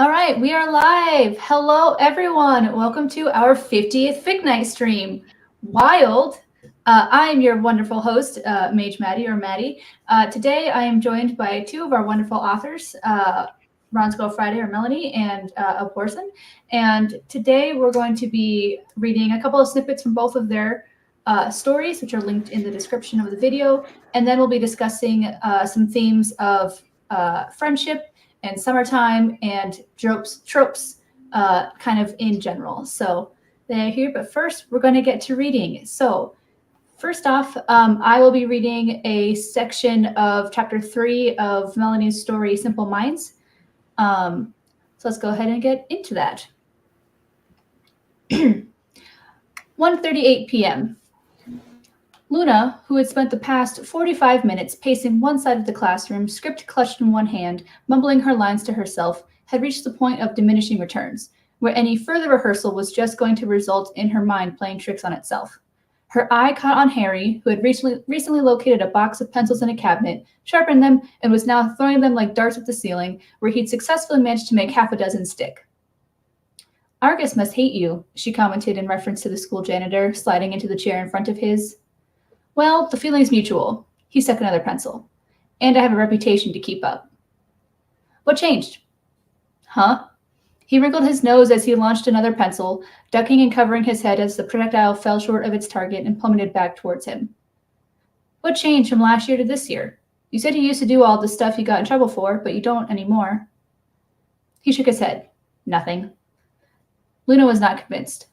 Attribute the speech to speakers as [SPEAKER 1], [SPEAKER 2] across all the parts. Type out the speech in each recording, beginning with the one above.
[SPEAKER 1] All right, we are live. Hello, everyone. Welcome to our 50th Fic Night stream. Wild. I am your wonderful host, magemadi or Maddie. Today, I am joined by two of our wonderful authors, RonsGirlFriday or Melanie and abhorsen. And today, we're going to be reading a couple of snippets from both of their stories, which are linked in the description of the video. And then we'll be discussing some themes of friendship and summertime and tropes kind of in general. So they're here, but first we're going to get to reading. So first off, I will be reading a section of chapter 3 of Melanie's story, Simple Minds. So let's go ahead and get into that. 1:38 p.m. Luna, who had spent the past 45 minutes pacing one side of the classroom, script clutched in one hand, mumbling her lines to herself, had reached the point of diminishing returns, where any further rehearsal was just going to result in her mind playing tricks on itself. Her eye caught on Harry, who had recently located a box of pencils in a cabinet, sharpened them, and was now throwing them like darts at the ceiling, where he'd successfully managed to make half a dozen stick. "Argus must hate you," she commented in reference to the school janitor, sliding into the chair in front of his. "Well, the feeling's mutual." He stuck another pencil. "And I have a reputation to keep up." "What changed?" "Huh?" He wrinkled his nose as he launched another pencil, ducking and covering his head as the projectile fell short of its target and plummeted back towards him. "What changed from last year to this year? You said you used to do all the stuff you got in trouble for, but you don't anymore." He shook his head. "Nothing." Luna was not convinced.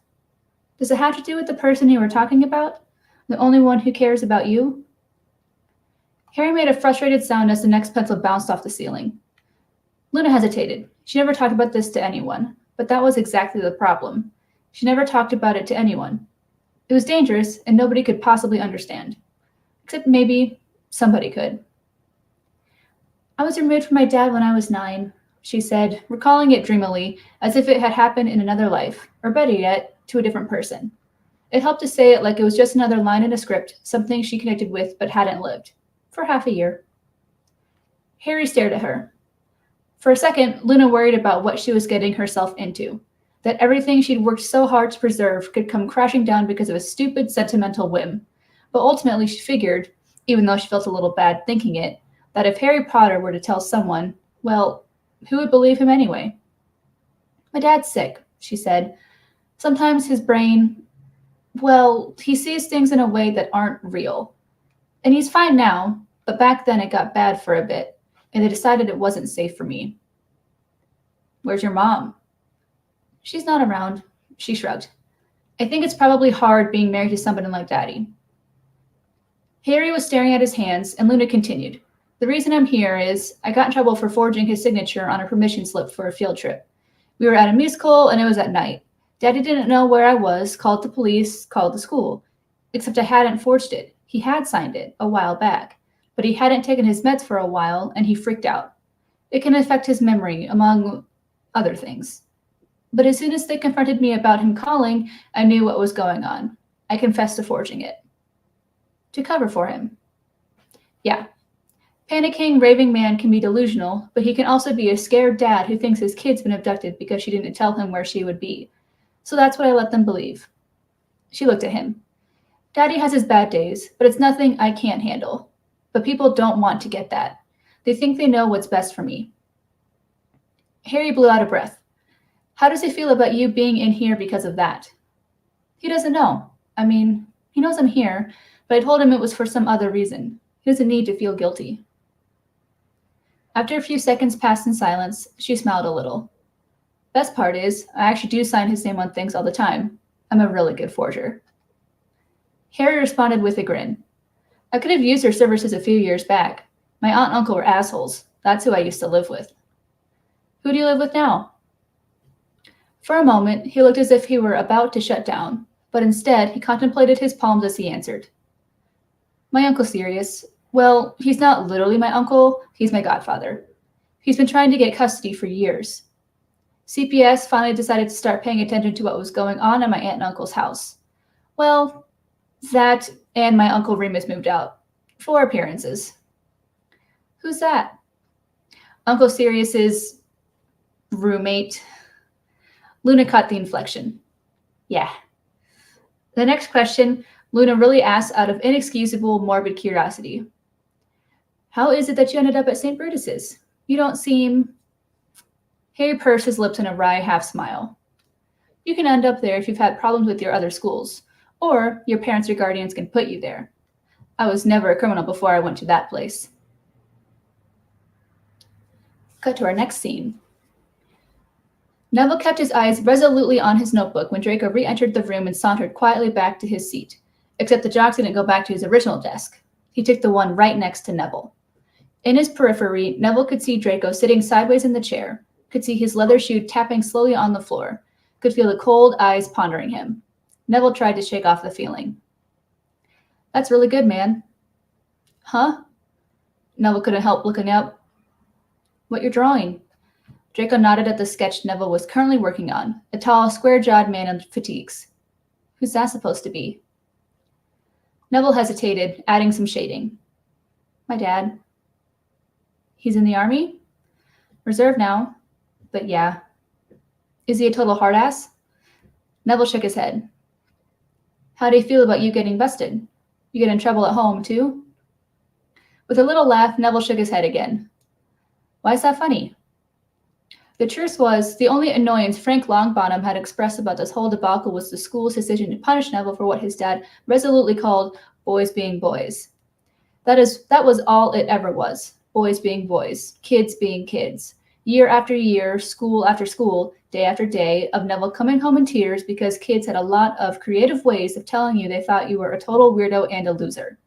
[SPEAKER 1] "Does it have to do with the person you were talking about? The only one who cares about you?" Harry made a frustrated sound as the next pencil bounced off the ceiling. Luna hesitated. She never talked about this to anyone, but that was exactly the problem. She never talked about it to anyone. It was dangerous, and nobody could possibly understand. Except maybe somebody could. "I was removed from my dad when I was 9, she said, recalling it dreamily, as if it had happened in another life, or better yet, to a different person. It helped to say it like it was just another line in a script, something she connected with but hadn't lived. For half a year. Harry stared at her. For a second, Luna worried about what she was getting herself into, that everything she'd worked so hard to preserve could come crashing down because of a stupid, sentimental whim. But ultimately she figured, even though she felt a little bad thinking it, that if Harry Potter were to tell someone, well, who would believe him anyway? "My dad's sick," she said. "Sometimes his brain... well, he sees things in a way that aren't real. And he's fine now, but back then it got bad for a bit, and they decided it wasn't safe for me." "Where's your mom?" "She's not around," she shrugged. "I think it's probably hard being married to somebody like Daddy." Harry was staring at his hands, and Luna continued. "The reason I'm here is I got in trouble for forging his signature on a permission slip for a field trip. We were at a musical, and it was at night. Daddy didn't know where I was, called the police, called the school. Except I hadn't forged it. He had signed it a while back, but he hadn't taken his meds for a while, and he freaked out. It can affect his memory, among other things. But as soon as they confronted me about him calling, I knew what was going on. I confessed to forging it. To cover for him. Yeah. Panicking, raving man can be delusional, but he can also be a scared dad who thinks his kid's been abducted because she didn't tell him where she would be. So that's what I let them believe." She looked at him. "Daddy has his bad days, but it's nothing I can't handle. But people don't want to get that. They think they know what's best for me." Harry blew out a breath. "How does he feel about you being in here because of that?" "He doesn't know. I mean, he knows I'm here, but I told him it was for some other reason. He doesn't need to feel guilty." After a few seconds passed in silence, she smiled a little. "Best part is, I actually do sign his name on things all the time. I'm a really good forger." Harry responded with a grin. "I could have used her services a few years back. My aunt and uncle were assholes. That's who I used to live with." "Who do you live with now?" For a moment, he looked as if he were about to shut down, but instead he contemplated his palms as he answered. "My Uncle Sirius. Well, he's not literally my uncle, he's my godfather. He's been trying to get custody for years. CPS finally decided to start paying attention to what was going on at my aunt and uncle's house. Well, that and my Uncle Remus moved out. For appearances." "Who's that?" "Uncle Sirius's Roommate. Luna caught the inflection. Yeah. The next question Luna really asked out of inexcusable, morbid curiosity. How is it that you ended up at St. Brutus's? You don't seem... Harry pursed his lips in a wry half-smile. You can end up there if you've had problems with your other schools, or your parents or guardians can put you there. I was never a criminal before I went to that place. Cut to our next scene. Neville kept his eyes resolutely on his notebook when Draco re-entered the room and sauntered quietly back to his seat, except the jocks didn't go back to his original desk. He took the one right next to Neville. In his periphery, Neville could see Draco sitting sideways in the chair, could see his leather shoe tapping slowly on the floor, could feel the cold eyes pondering him. Neville tried to shake off the feeling. That's really good, man. Huh? Neville couldn't help looking up. What you're drawing? Draco nodded at the sketch Neville was currently working on, a tall, square-jawed man in fatigues. Who's that supposed to be? Neville hesitated, adding some shading. My dad. He's in the army? Reserve now, but yeah. Is he a total hard-ass? Neville shook his head. How do you feel about you getting busted? You get in trouble at home, too? With a little laugh, Neville shook his head again. Why is that funny? The truth was, the only annoyance Frank Longbottom had expressed about this whole debacle was the school's decision to punish Neville for what his dad resolutely called boys being boys. That was all it ever was. Boys being boys, kids being kids. Year after year, school after school, day after day, of Neville coming home in tears because kids had a lot of creative ways of telling you they thought you were a total weirdo and a loser.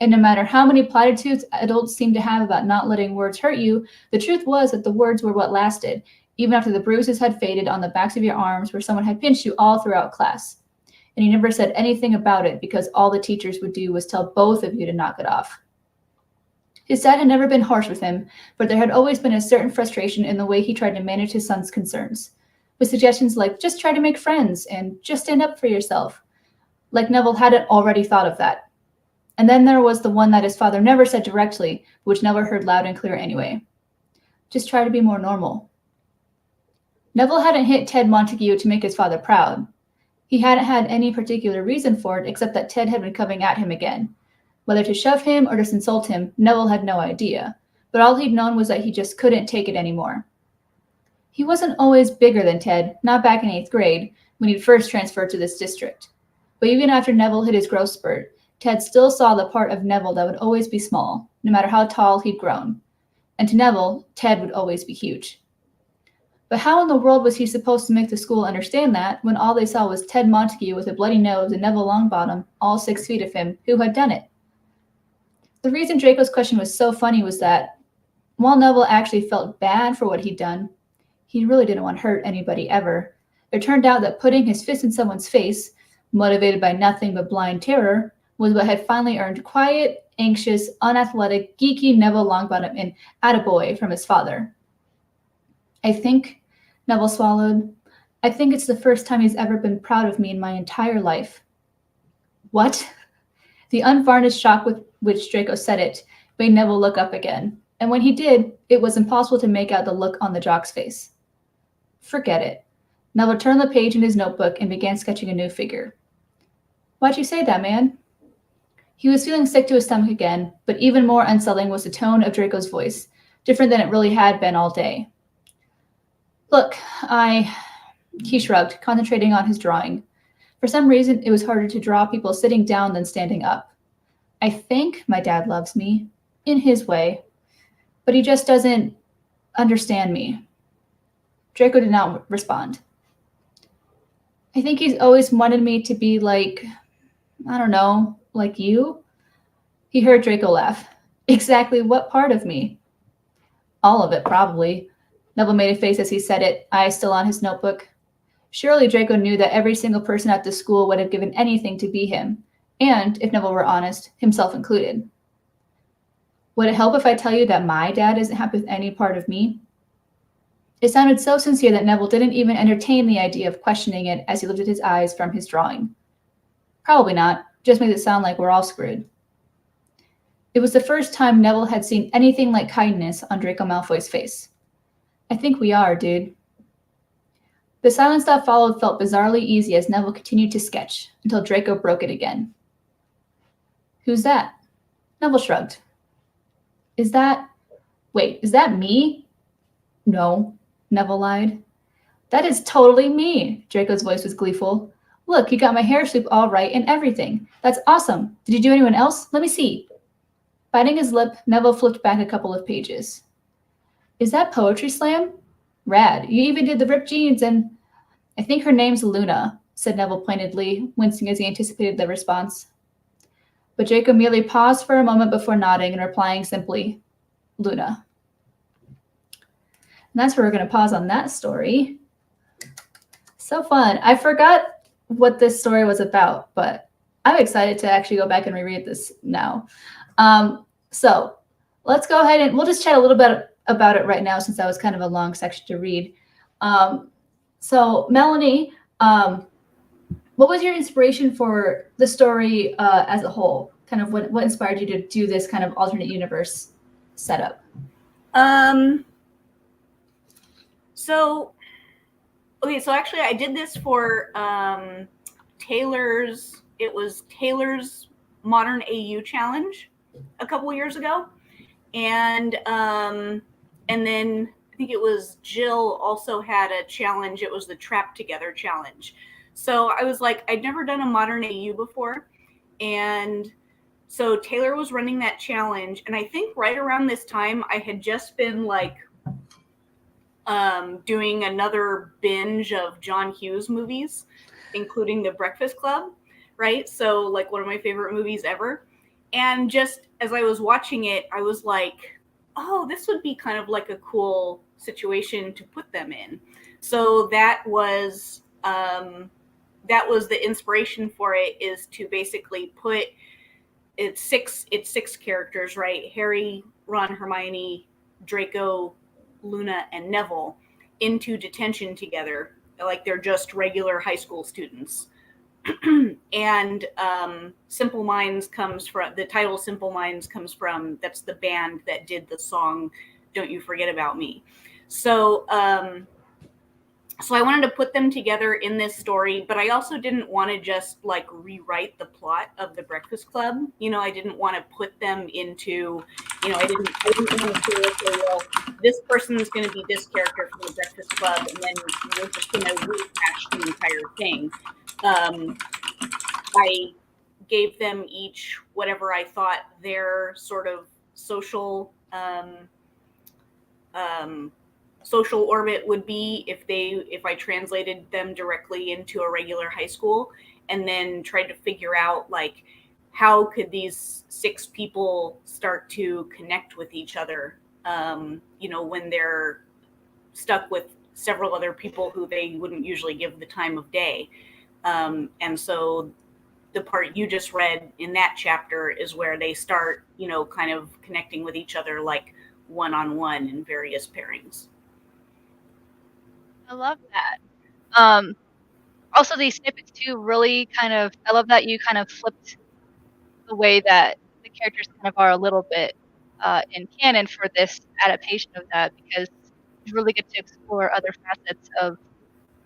[SPEAKER 1] And no matter how many platitudes adults seemed to have about not letting words hurt you, the truth was that the words were what lasted, even after the bruises had faded on the backs of your arms where someone had pinched you all throughout class. And he never said anything about it because all the teachers would do was tell both of you to knock it off. His dad had never been harsh with him, but there had always been a certain frustration in the way he tried to manage his son's concerns, with suggestions like, just try to make friends and just stand up for yourself. Like Neville hadn't already thought of that. And then there was the one that his father never said directly, which Neville heard loud and clear anyway. Just try to be more normal. Neville hadn't hit Ted Montague to make his father proud. He hadn't had any particular reason for it except that Ted had been coming at him again. Whether to shove him or just insult him, Neville had no idea, but all he'd known was that he just couldn't take it anymore. He wasn't always bigger than Ted, not back in 8th grade, when he'd first transferred to this district. But even after Neville hit his growth spurt, Ted still saw the part of Neville that would always be small, no matter how tall he'd grown. And to Neville, Ted would always be huge. But how in the world was he supposed to make the school understand that when all they saw was Ted Montague with a bloody nose and Neville Longbottom, all 6 feet of him, who had done it? The reason Draco's question was so funny was that, while Neville actually felt bad for what he'd done, he really didn't want to hurt anybody ever. It turned out that putting his fist in someone's face, motivated by nothing but blind terror, was what had finally earned quiet, anxious, unathletic, geeky Neville Longbottom an attaboy from his father. I think, Neville swallowed, I think it's the first time he's ever been proud of me in my entire life. What? The unvarnished shock with which Draco said it made Neville look up again, and when he did, it was impossible to make out the look on the jock's face. Forget it. Neville turned the page in his notebook and began sketching a new figure. Why'd you say that, man? He was feeling sick to his stomach again, but even more unsettling was the tone of Draco's voice, different than it really had been all day. Look, he shrugged, concentrating on his drawing. For some reason, it was harder to draw people sitting down than standing up. I think my dad loves me, in his way, but he just doesn't understand me. Draco did not respond. I think he's always wanted me to be like, I don't know, like you? He heard Draco laugh. Exactly what part of me? All of it, probably. Neville made a face as he said it, eyes still on his notebook. Surely Draco knew that every single person at the school would have given anything to be him, and, if Neville were honest, himself included. Would it help if I tell you that my dad isn't happy with any part of me? It sounded so sincere that Neville didn't even entertain the idea of questioning it as he lifted his eyes from his drawing. Probably not, just made it sound like we're all screwed. It was the first time Neville had seen anything like kindness on Draco Malfoy's face. I think we are, dude. The silence that followed felt bizarrely easy as Neville continued to sketch, until Draco broke it again. Who's that? Neville shrugged. Is that me? No, Neville lied. That is totally me, Draco's voice was gleeful. Look, you got my hair swoop all right and everything. That's awesome. Did you do anyone else? Let me see. Biting his lip, Neville flipped back a couple of pages. Is that poetry slam? Rad. You even did the ripped jeans and... I think her name's Luna, said Neville pointedly, wincing as he anticipated the response. But Draco merely paused for a moment before nodding and replying simply, Luna. And that's where we're going to pause on that story. So fun. I forgot what this story was about, but I'm excited to actually go back and reread this now. So let's go ahead and we'll just chat a little bit about it right now since that was kind of a long section to read. So Melanie, what was your inspiration for the story as a whole? Kind of what inspired you to do this kind of alternate universe setup?
[SPEAKER 2] So actually I did this for Taylor's Modern AU Challenge a couple years ago. And then I think it was Jill also had a challenge. It was the Trap Together challenge. So I was like, I'd never done a Modern AU before. And so Taylor was running that challenge. And I think right around this time, I had just been like doing another binge of John Hughes movies, including The Breakfast Club, right? So like one of my favorite movies ever. And just as I was watching it, I was like, oh, this would be kind of like a cool situation to put them in. So that was the inspiration for it, is to basically put it's six characters, right? Harry, Ron, Hermione, Draco, Luna, and Neville into detention together, like they're just regular high school students. And Simple Minds comes from the title. Simple Minds comes from, that's the band that did the song Don't You Forget About Me. So so I wanted to put them together in this story, but I also didn't want to just like rewrite the plot of The Breakfast Club. You know, I didn't want to put them into, you know, I didn't want to say, okay, well, this person's going to be this character from The Breakfast Club, and then we're just going to rehash the entire thing. I gave them each whatever I thought their sort of social orbit would be if I translated them directly into a regular high school, and then tried to figure out like how could these 6 people start to connect with each other, you know, when they're stuck with several other people who they wouldn't usually give the time of day. And so the part you just read in that chapter is where they start, you know, kind of connecting with each other like one-on-one in various pairings.
[SPEAKER 3] I love that. Also, these snippets too really kind of, I love that you kind of flipped the way that the characters kind of are a little bit in canon for this adaptation of that, because you really get to explore other facets of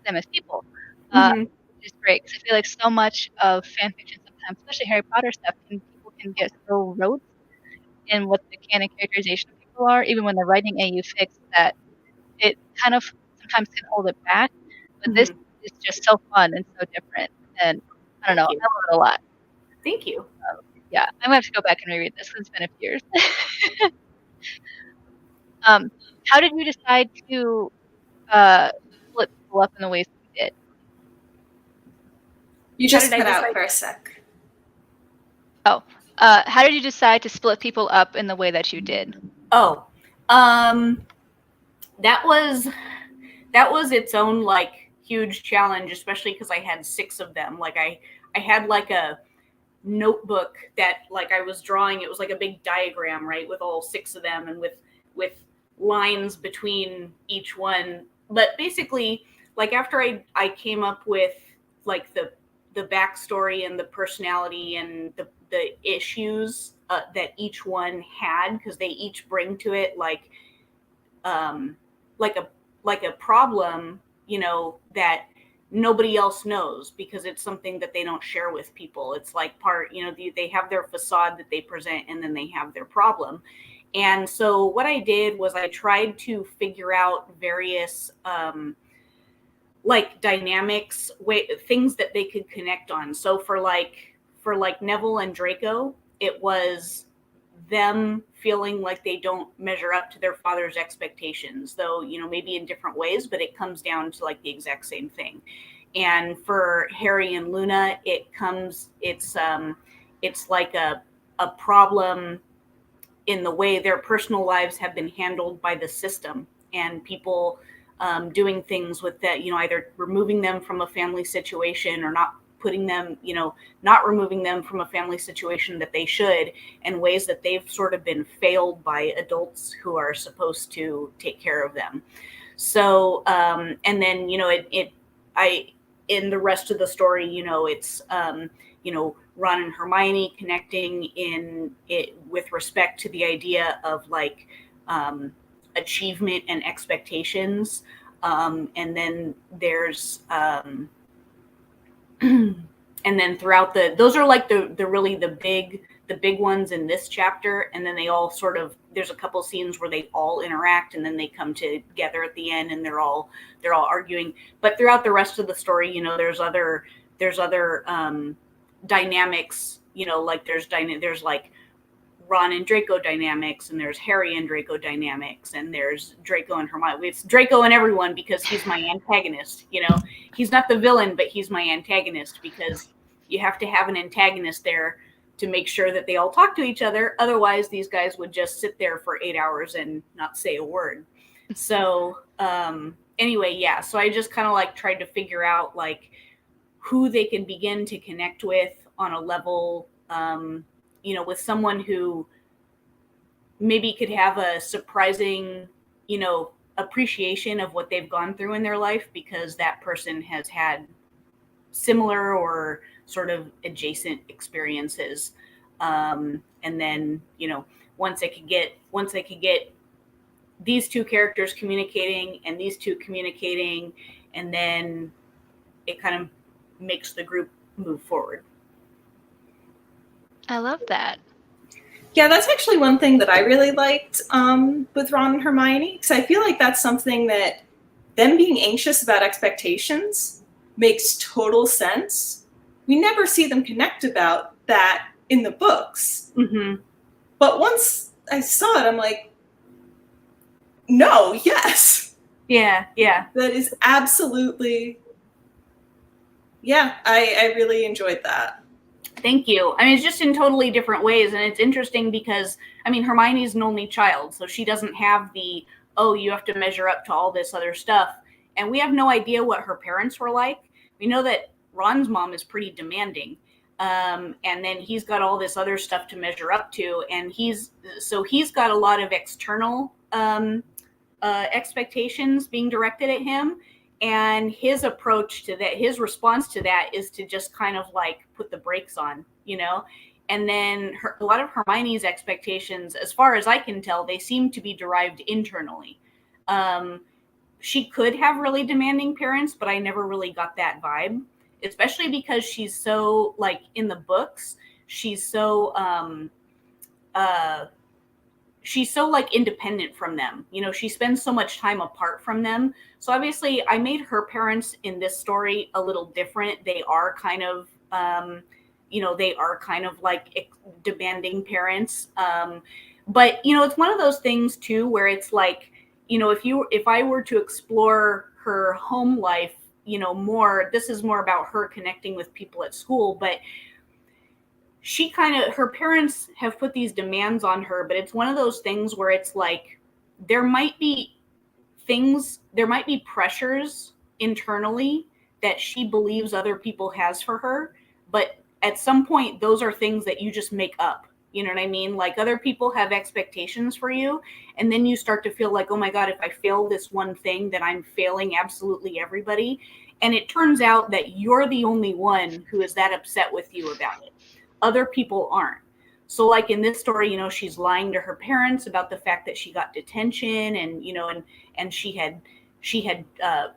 [SPEAKER 3] them as people, which is great. Because I feel like so much of fan fiction sometimes, especially Harry Potter stuff, people can get so rote in what the canon characterization of people are, even when they're writing AU fics, that it kind of sometimes can hold it back. But this is just so fun and so different, and I don't know, I love it a lot.
[SPEAKER 2] Thank you.
[SPEAKER 3] Yeah, I'm gonna have to go back and reread this because it's been a few years. How did you decide to split people up in the ways that you did?
[SPEAKER 4] You just cut out for a sec.
[SPEAKER 3] Oh, how did you decide to split people up in the way that you did?
[SPEAKER 2] Oh, that was its own like huge challenge, especially because I had 6 of them. Like I had like a notebook that like I was drawing. It was like a big diagram, right, with all 6 of them and with lines between each one. But basically, like after I came up with like the backstory and the personality and the issues that each one had, because they each bring to it like a problem that nobody else knows because it's something that they don't share with people. It's like they have their facade that they present, and then they have their problem. And so what I did was I tried to figure out various dynamics, things that they could connect on. So for Neville and Draco, it was them feeling like they don't measure up to their father's expectations, though, maybe in different ways, but it comes down to like the exact same thing. And for Harry and Luna, it's like a problem in the way their personal lives have been handled by the system, and people doing things with that, either removing them from a family situation or not removing them from a family situation that they should, in ways that they've sort of been failed by adults who are supposed to take care of them. So, and then, in the rest of the story, it's, Ron and Hermione connecting in it with respect to the idea of like achievement and expectations. And then there's, and then throughout those are like the big ones in this chapter. And then they all there's a couple scenes where they all interact, and then they come together at the end, and they're all arguing. But throughout the rest of the story, there's other dynamics, like there's like Ron and Draco dynamics, and there's Harry and Draco dynamics, and there's Draco and Hermione. It's Draco and everyone because he's my antagonist. He's not the villain, but he's my antagonist, because you have to have an antagonist there to make sure that they all talk to each other. Otherwise, these guys would just sit there for 8 hours and not say a word. So anyway, yeah. So I just kind of like tried to figure out like who they can begin to connect with on a level, with someone who maybe could have a surprising, appreciation of what they've gone through in their life, because that person has had similar or sort of adjacent experiences. And then, once I could get these two characters communicating and these two communicating, and then it kind of makes the group move forward.
[SPEAKER 3] I love that.
[SPEAKER 4] Yeah, that's actually one thing that I really liked with Ron and Hermione, because I feel like that's something that them being anxious about expectations makes total sense. We never see them connect about that in the books.
[SPEAKER 2] Mm-hmm.
[SPEAKER 4] But once I saw it, I'm like, no, yes.
[SPEAKER 2] Yeah.
[SPEAKER 4] That is absolutely, yeah, I really enjoyed that.
[SPEAKER 2] Thank you. I mean, it's just in totally different ways. And it's interesting because, Hermione's an only child, so she doesn't have you have to measure up to all this other stuff. And we have no idea what her parents were like. We know that Ron's mom is pretty demanding. And then he's got all this other stuff to measure up to. And he's got a lot of external expectations being directed at him. And his approach to that, his response to that, is to just kind of like put the brakes on, And then a lot of Hermione's expectations, as far as I can tell, they seem to be derived internally. She could have really demanding parents, but I never really got that vibe, especially because she's so, like, in the books, she's so like independent from them. She spends so much time apart from them. So obviously I made her parents in this story a little different. They are kind of, like demanding parents. But, it's one of those things too, where it's like, if I were to explore her home life, more, this is more about her connecting with people at school, but her parents have put these demands on her, but it's one of those things where it's like, there might be pressures internally that she believes other people has for her. But at some point, those are things that you just make up. You know what I mean? Like, other people have expectations for you. And then you start to feel like, oh my God, if I fail this one thing, then I'm failing absolutely everybody. And it turns out that you're the only one who is that upset with you about it. Other people aren't. So like in this story, she's lying to her parents about the fact that she got detention, and, and she had she had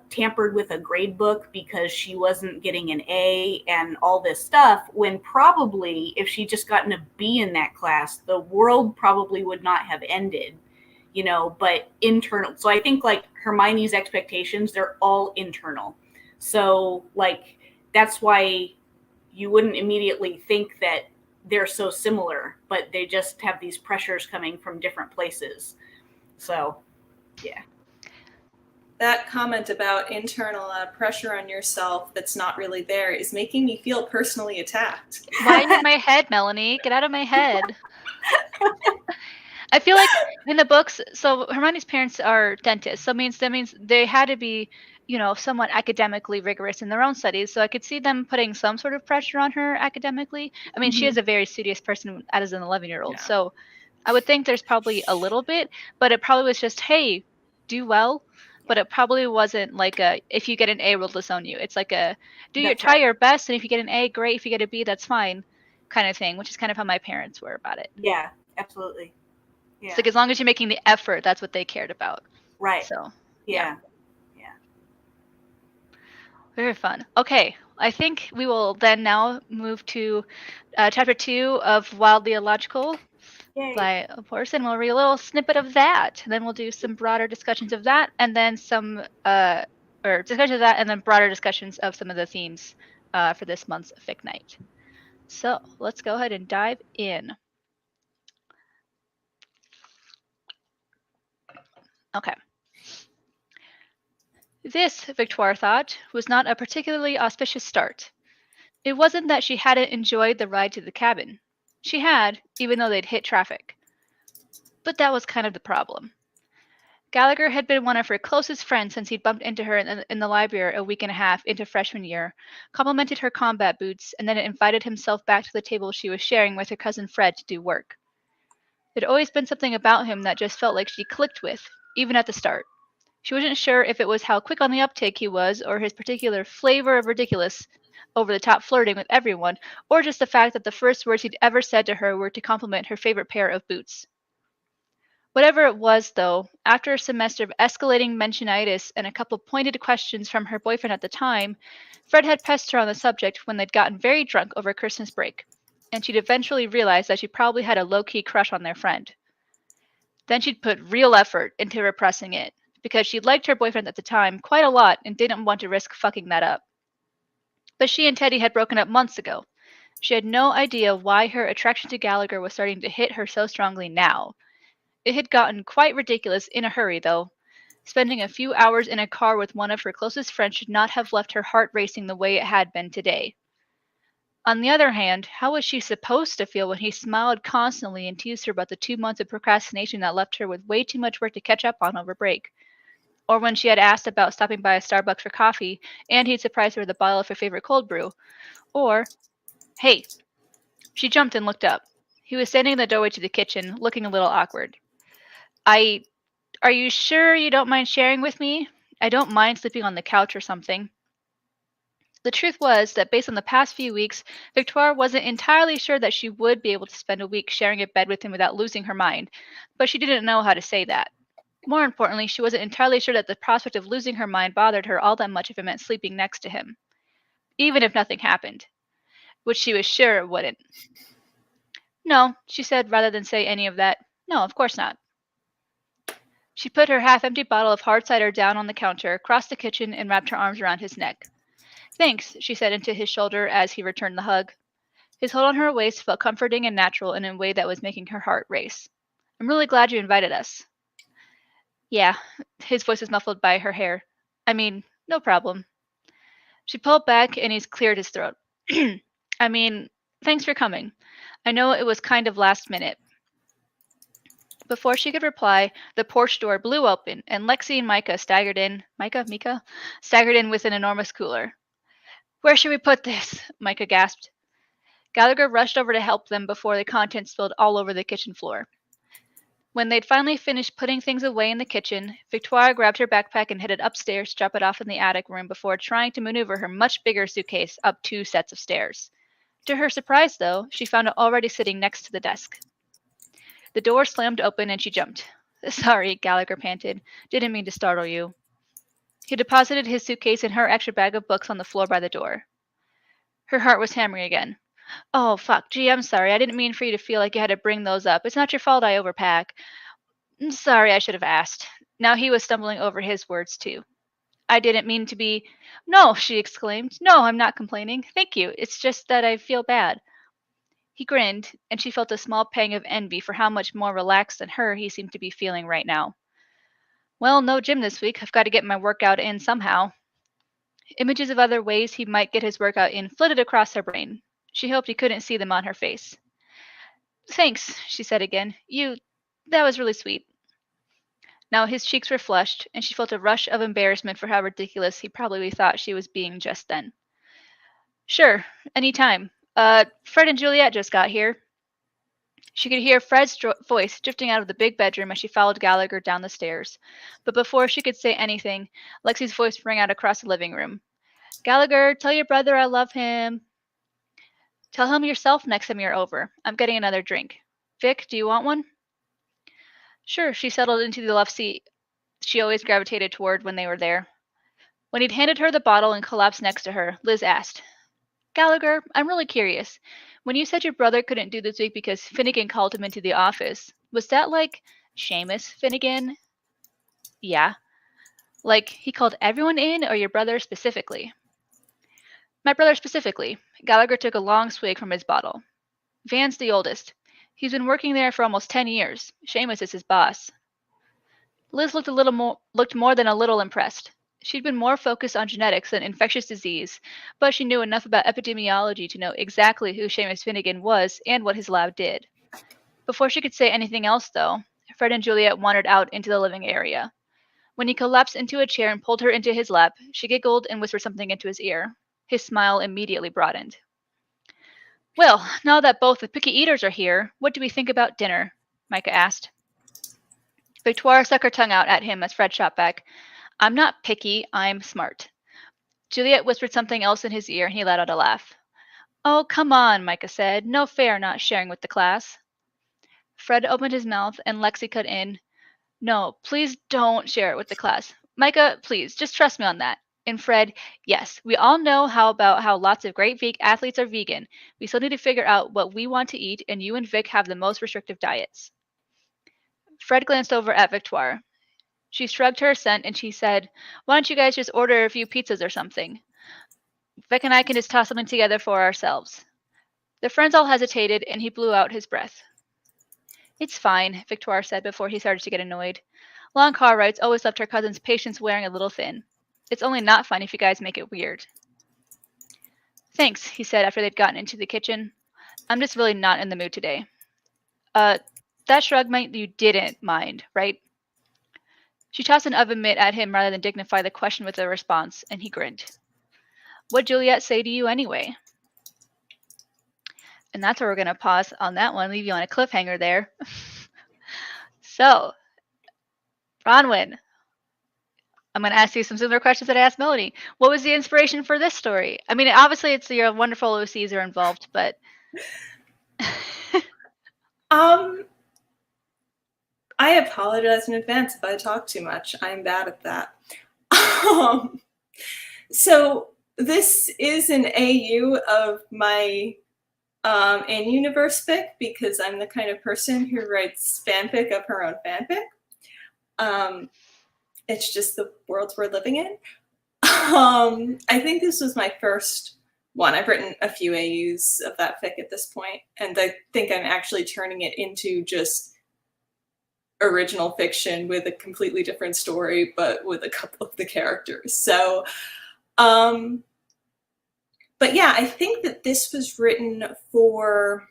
[SPEAKER 2] tampered with a grade book because she wasn't getting an A and all this stuff, when probably if she just gotten a B in that class, the world probably would not have ended, you know, but internal. So I think like Hermione's expectations, they're all internal. So like, that's why you wouldn't immediately think that they're so similar, but they just have these pressures coming from different places. So, yeah.
[SPEAKER 4] That comment about internal pressure on yourself that's not really there is making me feel personally attacked.
[SPEAKER 3] Why are you in my head, Melanie? Get out of my head. I feel like in the books, so Hermione's parents are dentists, so that means they had to be, you know, somewhat academically rigorous in their own studies. So I could see them putting some sort of pressure on her academically. I mean, she is a very studious person as an 11-year-old,
[SPEAKER 4] Yeah.
[SPEAKER 3] so I would think there's probably a little bit, but it probably was just, hey, do well. But it probably wasn't like a, if you get an A, we'll disown you. It's like a, try your best, and if you get an A, great. If you get a B, that's fine, kind of thing, which is kind of how my parents were about it.
[SPEAKER 2] Yeah, absolutely. Yeah.
[SPEAKER 3] It's like, as long as you're making the effort, that's what they cared about.
[SPEAKER 2] Right.
[SPEAKER 3] So,
[SPEAKER 2] yeah.
[SPEAKER 3] Very fun. Okay, I think we will then now move to chapter 2 of Wildly Illogical by abhorsen. We'll read a little snippet of that, and then we'll do some broader discussions of that, and then some discussions of that, and then broader discussions of some of the themes for this month's Fic Night. So let's go ahead and dive in. Okay. This, Victoire thought, was not a particularly auspicious start. It wasn't that she hadn't enjoyed the ride to the cabin. She had, even though they'd hit traffic. But that was kind of the problem. Gallagher had been one of her closest friends since he'd bumped into her in the library a week and a half into freshman year, complimented her combat boots, and then invited himself back to the table she was sharing with her cousin Fred to do work. There'd always been something about him that just felt like she clicked with, even at the start. She wasn't sure if it was how quick on the uptake he was, or his particular flavor of ridiculous, over-the-top flirting with everyone, or just the fact that the first words he'd ever said to her were to compliment her favorite pair of boots. Whatever it was, though, after a semester of escalating mentionitis and a couple pointed questions from her boyfriend at the time, Fred had pestered her on the subject when they'd gotten very drunk over Christmas break, and she'd eventually realized that she probably had a low-key crush on their friend. Then she'd put real effort into repressing it, because she liked her boyfriend at the time quite a lot and didn't want to risk fucking that up. But she and Teddy had broken up months ago. She had no idea why her attraction to Gallagher was starting to hit her so strongly now. It had gotten quite ridiculous in a hurry, though. Spending a few hours in a car with one of her closest friends should not have left her heart racing the way it had been today. On the other hand, how was she supposed to feel when he smiled constantly and teased her about the 2 months of procrastination that left her with way too much work to catch up on over break? Or when she had asked about stopping by a Starbucks for coffee, and he'd surprised her with a bottle of her favorite cold brew. Or, hey, she jumped and looked up. He was standing in the doorway to the kitchen, looking a little awkward. Are you sure you don't mind sharing with me? I don't mind sleeping on the couch or something. The truth was that based on the past few weeks, Victoire wasn't entirely sure that she would be able to spend a week sharing a bed with him without losing her mind, but she didn't know how to say that. More importantly, she wasn't entirely sure that the prospect of losing her mind bothered her all that much if it meant sleeping next to him. Even if nothing happened. Which she was sure it wouldn't. No, she said rather than say any of that. No, of course not. She put her half-empty bottle of hard cider down on the counter, crossed the kitchen, and wrapped her arms around his neck. Thanks, she said into his shoulder as he returned the hug. His hold on her waist felt comforting and natural in a way that was making her heart race. I'm really glad you invited us. Yeah, his voice was muffled by her hair. I mean, no problem. She pulled back and he cleared his throat. I mean, thanks for coming. I know it was kind of last minute. Before she could reply, the porch door blew open and Lexi and Micah staggered in. Mika? Staggered in with an enormous cooler. Where should we put this? Micah gasped. Gallagher rushed over to help them before the contents spilled all over the kitchen floor. When they'd finally finished putting things away in the kitchen, Victoire grabbed her backpack and headed upstairs to drop it off in the attic room before trying to maneuver her much bigger suitcase up 2 sets of stairs. To her surprise, though, she found it already sitting next to the desk. The door slammed open and she jumped. Sorry, Gallagher panted. Didn't mean to startle you. He deposited his suitcase and her extra bag of books on the floor by the door. Her heart was hammering again. Oh, fuck. Gee, I'm sorry. I didn't mean for you to feel like you had to bring those up. It's not your fault I overpack. Sorry, I should have asked. Now he was stumbling over his words, too. I didn't mean to be... No, she exclaimed. No, I'm not complaining. Thank you. It's just that I feel bad. He grinned, and she felt a small pang of envy for how much more relaxed than her he seemed to be feeling right now. Well, no gym this week. I've got to get my workout in somehow. Images of other ways he might get his workout in flitted across her brain. She hoped he couldn't see them on her face. Thanks, she said again. That was really sweet. Now his cheeks were flushed, and she felt a rush of embarrassment for how ridiculous he probably thought she was being just then. Sure, any time. Fred and Juliet just got here. She could hear Fred's voice drifting out of the big bedroom as she followed Gallagher down the stairs. But before she could say anything, Lexi's voice rang out across the living room. Gallagher, tell your brother I love him. Tell him yourself next time you're over. I'm getting another drink. Vic, do you want one? Sure, she settled into the left seat she always gravitated toward when they were there. When he'd handed her the bottle and collapsed next to her, Liz asked, Gallagher, I'm really curious. When you said your brother couldn't do this week because Finnegan called him into the office, was that like Seamus Finnegan? Yeah. Like he called everyone in or your brother specifically? My brother specifically. Gallagher took a long swig from his bottle. Van's the oldest. He's been working there for almost 10 years. Seamus is his boss. Liz looked more than a little impressed. She'd been more focused on genetics than infectious disease, but she knew enough about epidemiology to know exactly who Seamus Finnegan was and what his lab did. Before she could say anything else, though, Fred and Juliet wandered out into the living area. When he collapsed into a chair and pulled her into his lap, she giggled and whispered something into his ear. His smile immediately broadened. Well, now that both the picky eaters are here, what do we think about dinner? Micah asked. Victoire stuck her tongue out at him as Fred shot back. I'm not picky, I'm smart. Juliet whispered something else in his ear and he let out a laugh. Oh, come on, Micah said. No fair not sharing with the class. Fred opened his mouth and Lexi cut in. No, please don't share it with the class. Micah, please, just trust me on that. And Fred, yes, we all know how lots of great athletes are vegan. We still need to figure out what we want to eat, and you and Vic have the most restrictive diets. Fred glanced over at Victoire. She shrugged her assent and she said, why don't you guys just order a few pizzas or something? Vic and I can just toss something together for ourselves. The friends all hesitated and he blew out his breath. It's fine, Victoire said before he started to get annoyed. Long car rides always left her cousin's patience wearing a little thin. It's only not fun if you guys make it weird. Thanks, he said after they'd gotten into the kitchen. I'm just really not in the mood today. That shrug meant you didn't mind, right? She tossed an oven mitt at him rather than dignify the question with a response, and he grinned. What'd Juliet say to you anyway? And that's where we're going to pause on that one, leave you on a cliffhanger there. So, Bronwyn, I'm going to ask you some similar questions that I asked Melanie. What was the inspiration for this story? I mean, obviously it's your wonderful OCs are involved, but...
[SPEAKER 4] I apologize in advance if I talk too much. I'm bad at that. So this is an AU of my in-universe fic because I'm the kind of person who writes fanfic of her own fanfic. It's just the world we're living in. I think this was my first one. I've written a few AUs of that fic at this point, and I think I'm actually turning it into just original fiction with a completely different story, but with a couple of the characters. So, but yeah, I think that this was written for,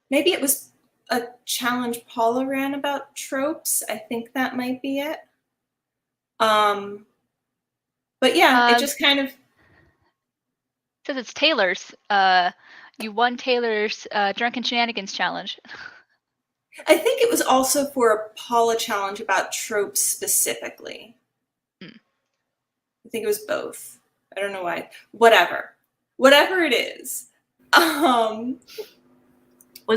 [SPEAKER 4] maybe it was a challenge Paula ran about tropes. I think that might be it. But yeah, it just kind of
[SPEAKER 3] says it's Taylor's. You won Taylor's Drunken Shenanigans challenge.
[SPEAKER 4] I think it was also for a Paula challenge about tropes specifically. I think it was both. I don't know why. Whatever it is.
[SPEAKER 2] Was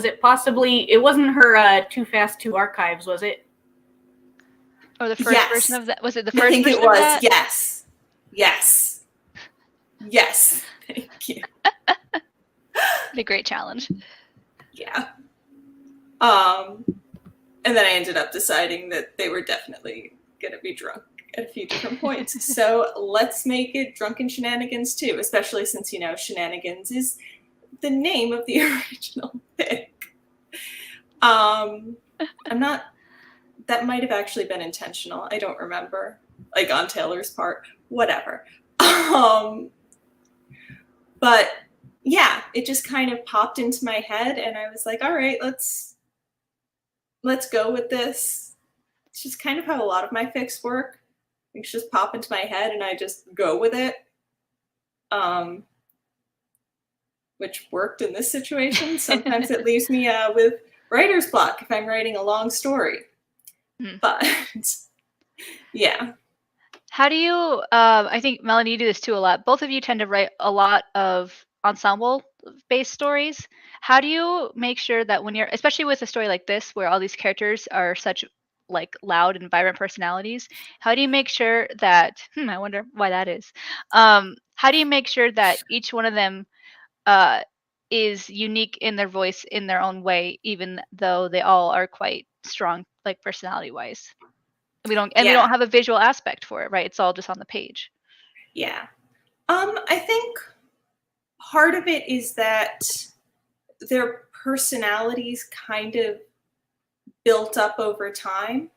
[SPEAKER 2] it possibly? It wasn't her Too Fast 2 archives, was it?
[SPEAKER 3] Or the first
[SPEAKER 4] Yes.
[SPEAKER 3] version of that? Was it the
[SPEAKER 4] I
[SPEAKER 3] first
[SPEAKER 4] think
[SPEAKER 3] version
[SPEAKER 4] it was.
[SPEAKER 3] of that?
[SPEAKER 4] Yes. Yes. Yes. Thank you.
[SPEAKER 3] What a great challenge.
[SPEAKER 4] Yeah. And then I ended up deciding that they were definitely going to be drunk at a few different points. So let's make it Drunken Shenanigans too, especially since, you know, Shenanigans is the name of the original fic. I'm not, that might have actually been intentional. I don't remember, like on Taylor's part, whatever. But yeah, it just kind of popped into my head and I was like, all right, let's go with this. It's just kind of how a lot of my fics work. Things just pop into my head and I just go with it. Which worked in this situation. Sometimes it leaves me with writer's block if I'm writing a long story. But yeah.
[SPEAKER 3] How do you, I think Melanie, you do this too a lot. Both of you tend to write a lot of ensemble-based stories. How do you make sure that when you're, especially with a story like this, where all these characters are such like loud and vibrant personalities, how do you make sure that, I wonder why that is. How do you make sure that each one of them is unique in their voice in their own way, even though they all are quite strong, like personality-wise? We don't have a visual aspect for it, right? It's all just on the page.
[SPEAKER 4] Yeah. I think part of it is that their personalities kind of built up over time.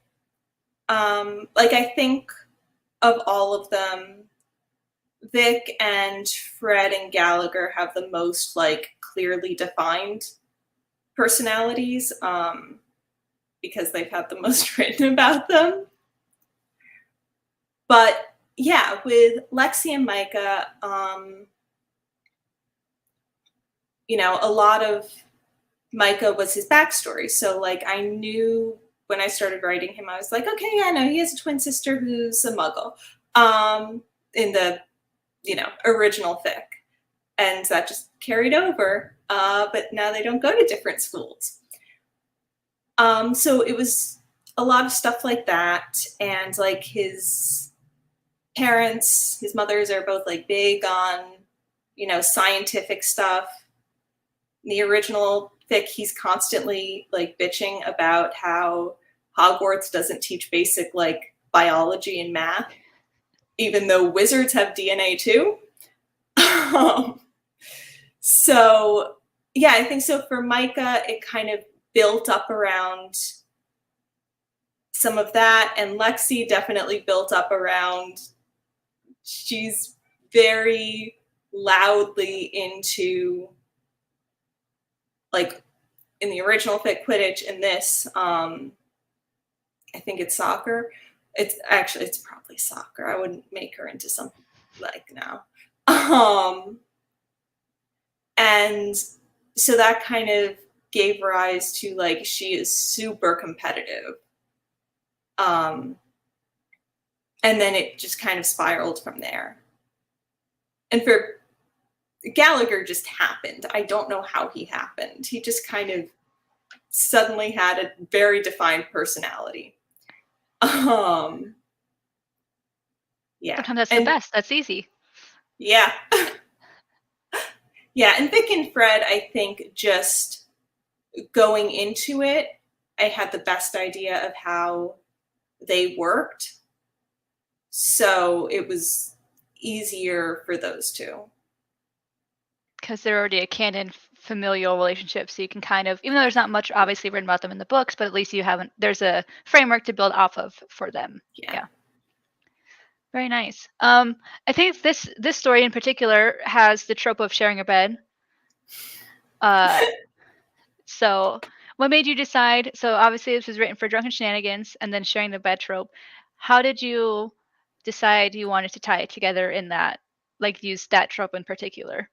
[SPEAKER 4] Like I think of all of them, Vic and Fred and Gallagher have the most like clearly defined personalities because they've had the most written about them. But yeah, with Lexi and Micah, you know, a lot of Micah was his backstory. So like I knew when I started writing him, I was like, okay, yeah, no, he has a twin sister who's a muggle in the, you know, original fic. And that just carried over. But now they don't go to different schools. So it was a lot of stuff like that. And like his parents, his mothers are both like big on, you know, scientific stuff. In the original fic, he's constantly like bitching about how Hogwarts doesn't teach basic like biology and math, even though wizards have DNA too. So yeah, I think so for Micah, it kind of built up around some of that, and Lexi definitely built up around, she's very loudly into, like in the original fic, Quidditch. In this, I think it's soccer. It's probably soccer. I wouldn't make her into something like now. And so that kind of gave rise to like, she is super competitive. And then it just kind of spiraled from there. And for Gallagher just happened. I don't know how he happened. He just kind of suddenly had a very defined personality. Yeah.
[SPEAKER 3] Sometimes that's the best. That's easy.
[SPEAKER 4] Yeah. Yeah, and Vic and Fred, I think just going into it, I had the best idea of how they worked. So it was easier for those two.
[SPEAKER 3] Because they're already a canon familial relationship, so you can kind of, even though there's not much obviously written about them in the books, but at least there's a framework to build off of for them. Yeah. Very nice. I think this story in particular has the trope of sharing a bed. So what made you decide? So obviously this was written for Drunken Shenanigans and then sharing the bed trope. How did you decide you wanted to tie it together in that, like use that trope in particular?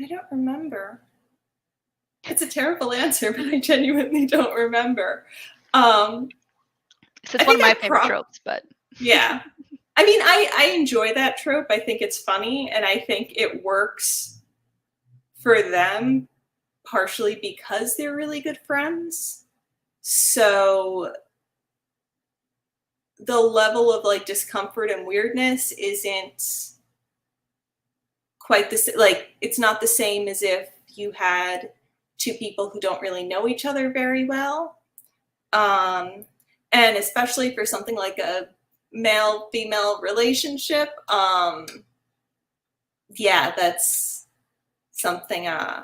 [SPEAKER 4] I don't remember. It's a terrible answer, but I genuinely don't remember.
[SPEAKER 3] So it's one of my favorite tropes, but
[SPEAKER 4] yeah. I mean, I enjoy that trope. I think it's funny, and I think it works for them partially because they're really good friends. So the level of like discomfort and weirdness isn't quite the same. Like, it's not the same as if you had two people who don't really know each other very well. And especially for something like a male-female relationship, yeah, that's something, yeah.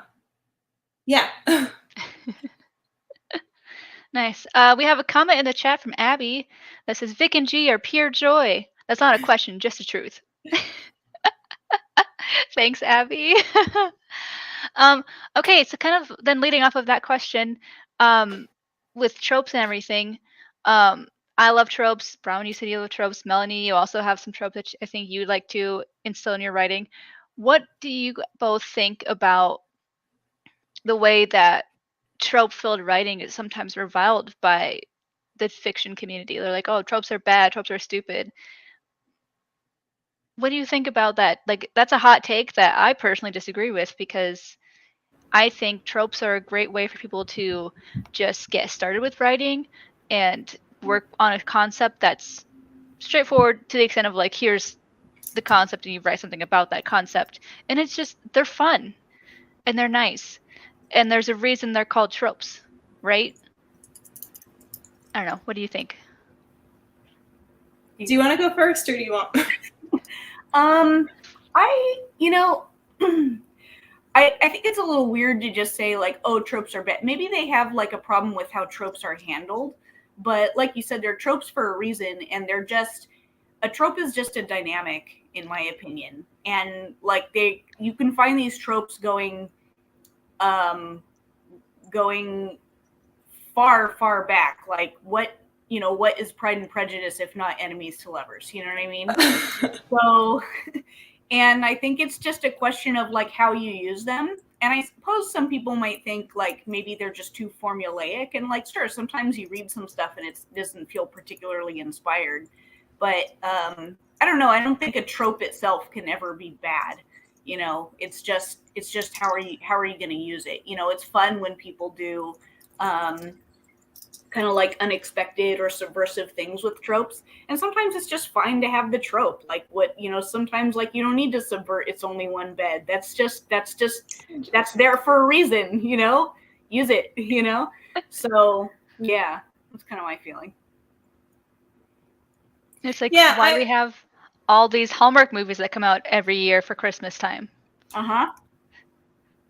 [SPEAKER 3] Nice. We have a comment in the chat from Abby that says Vic and G are pure joy. That's not a question, just the truth. Thanks, Abby. Okay, so kind of then leading off of that question, with tropes and everything, I love tropes. Brown, you said you love tropes. Melanie, you also have some tropes that I think you'd like to instill in your writing. What do you both think about the way that trope-filled writing is sometimes reviled by the fiction community? They're like, oh, tropes are bad, tropes are stupid. What do you think about that? Like, that's a hot take that I personally disagree with, because I think tropes are a great way for people to just get started with writing and work on a concept that's straightforward to the extent of like, here's the concept and you write something about that concept. And it's just, they're fun and they're nice. And there's a reason they're called tropes, right? I don't know. What do you think?
[SPEAKER 4] Do you want to go first, or do you want?
[SPEAKER 2] I think it's a little weird to just say like, oh, tropes are bad. Maybe they have like a problem with how tropes are handled, but like you said, they're tropes for a reason, and they're just, a trope is just a dynamic, in my opinion. And like you can find these tropes going far, far back. Like what is Pride and Prejudice if not enemies to lovers? You know what I mean? So, and I think it's just a question of like how you use them. And I suppose some people might think like maybe they're just too formulaic, and like, sure, sometimes you read some stuff and it doesn't feel particularly inspired. But I don't know. I don't think a trope itself can ever be bad. It's just how are you going to use it? It's fun when people do kind of like unexpected or subversive things with tropes, and sometimes it's just fine to have the trope. Like sometimes like you don't need to subvert It's Only One Bed. That's there for a reason. Use it. So yeah, that's kind of my feeling.
[SPEAKER 3] It's like why we have all these Hallmark movies that come out every year for Christmas time.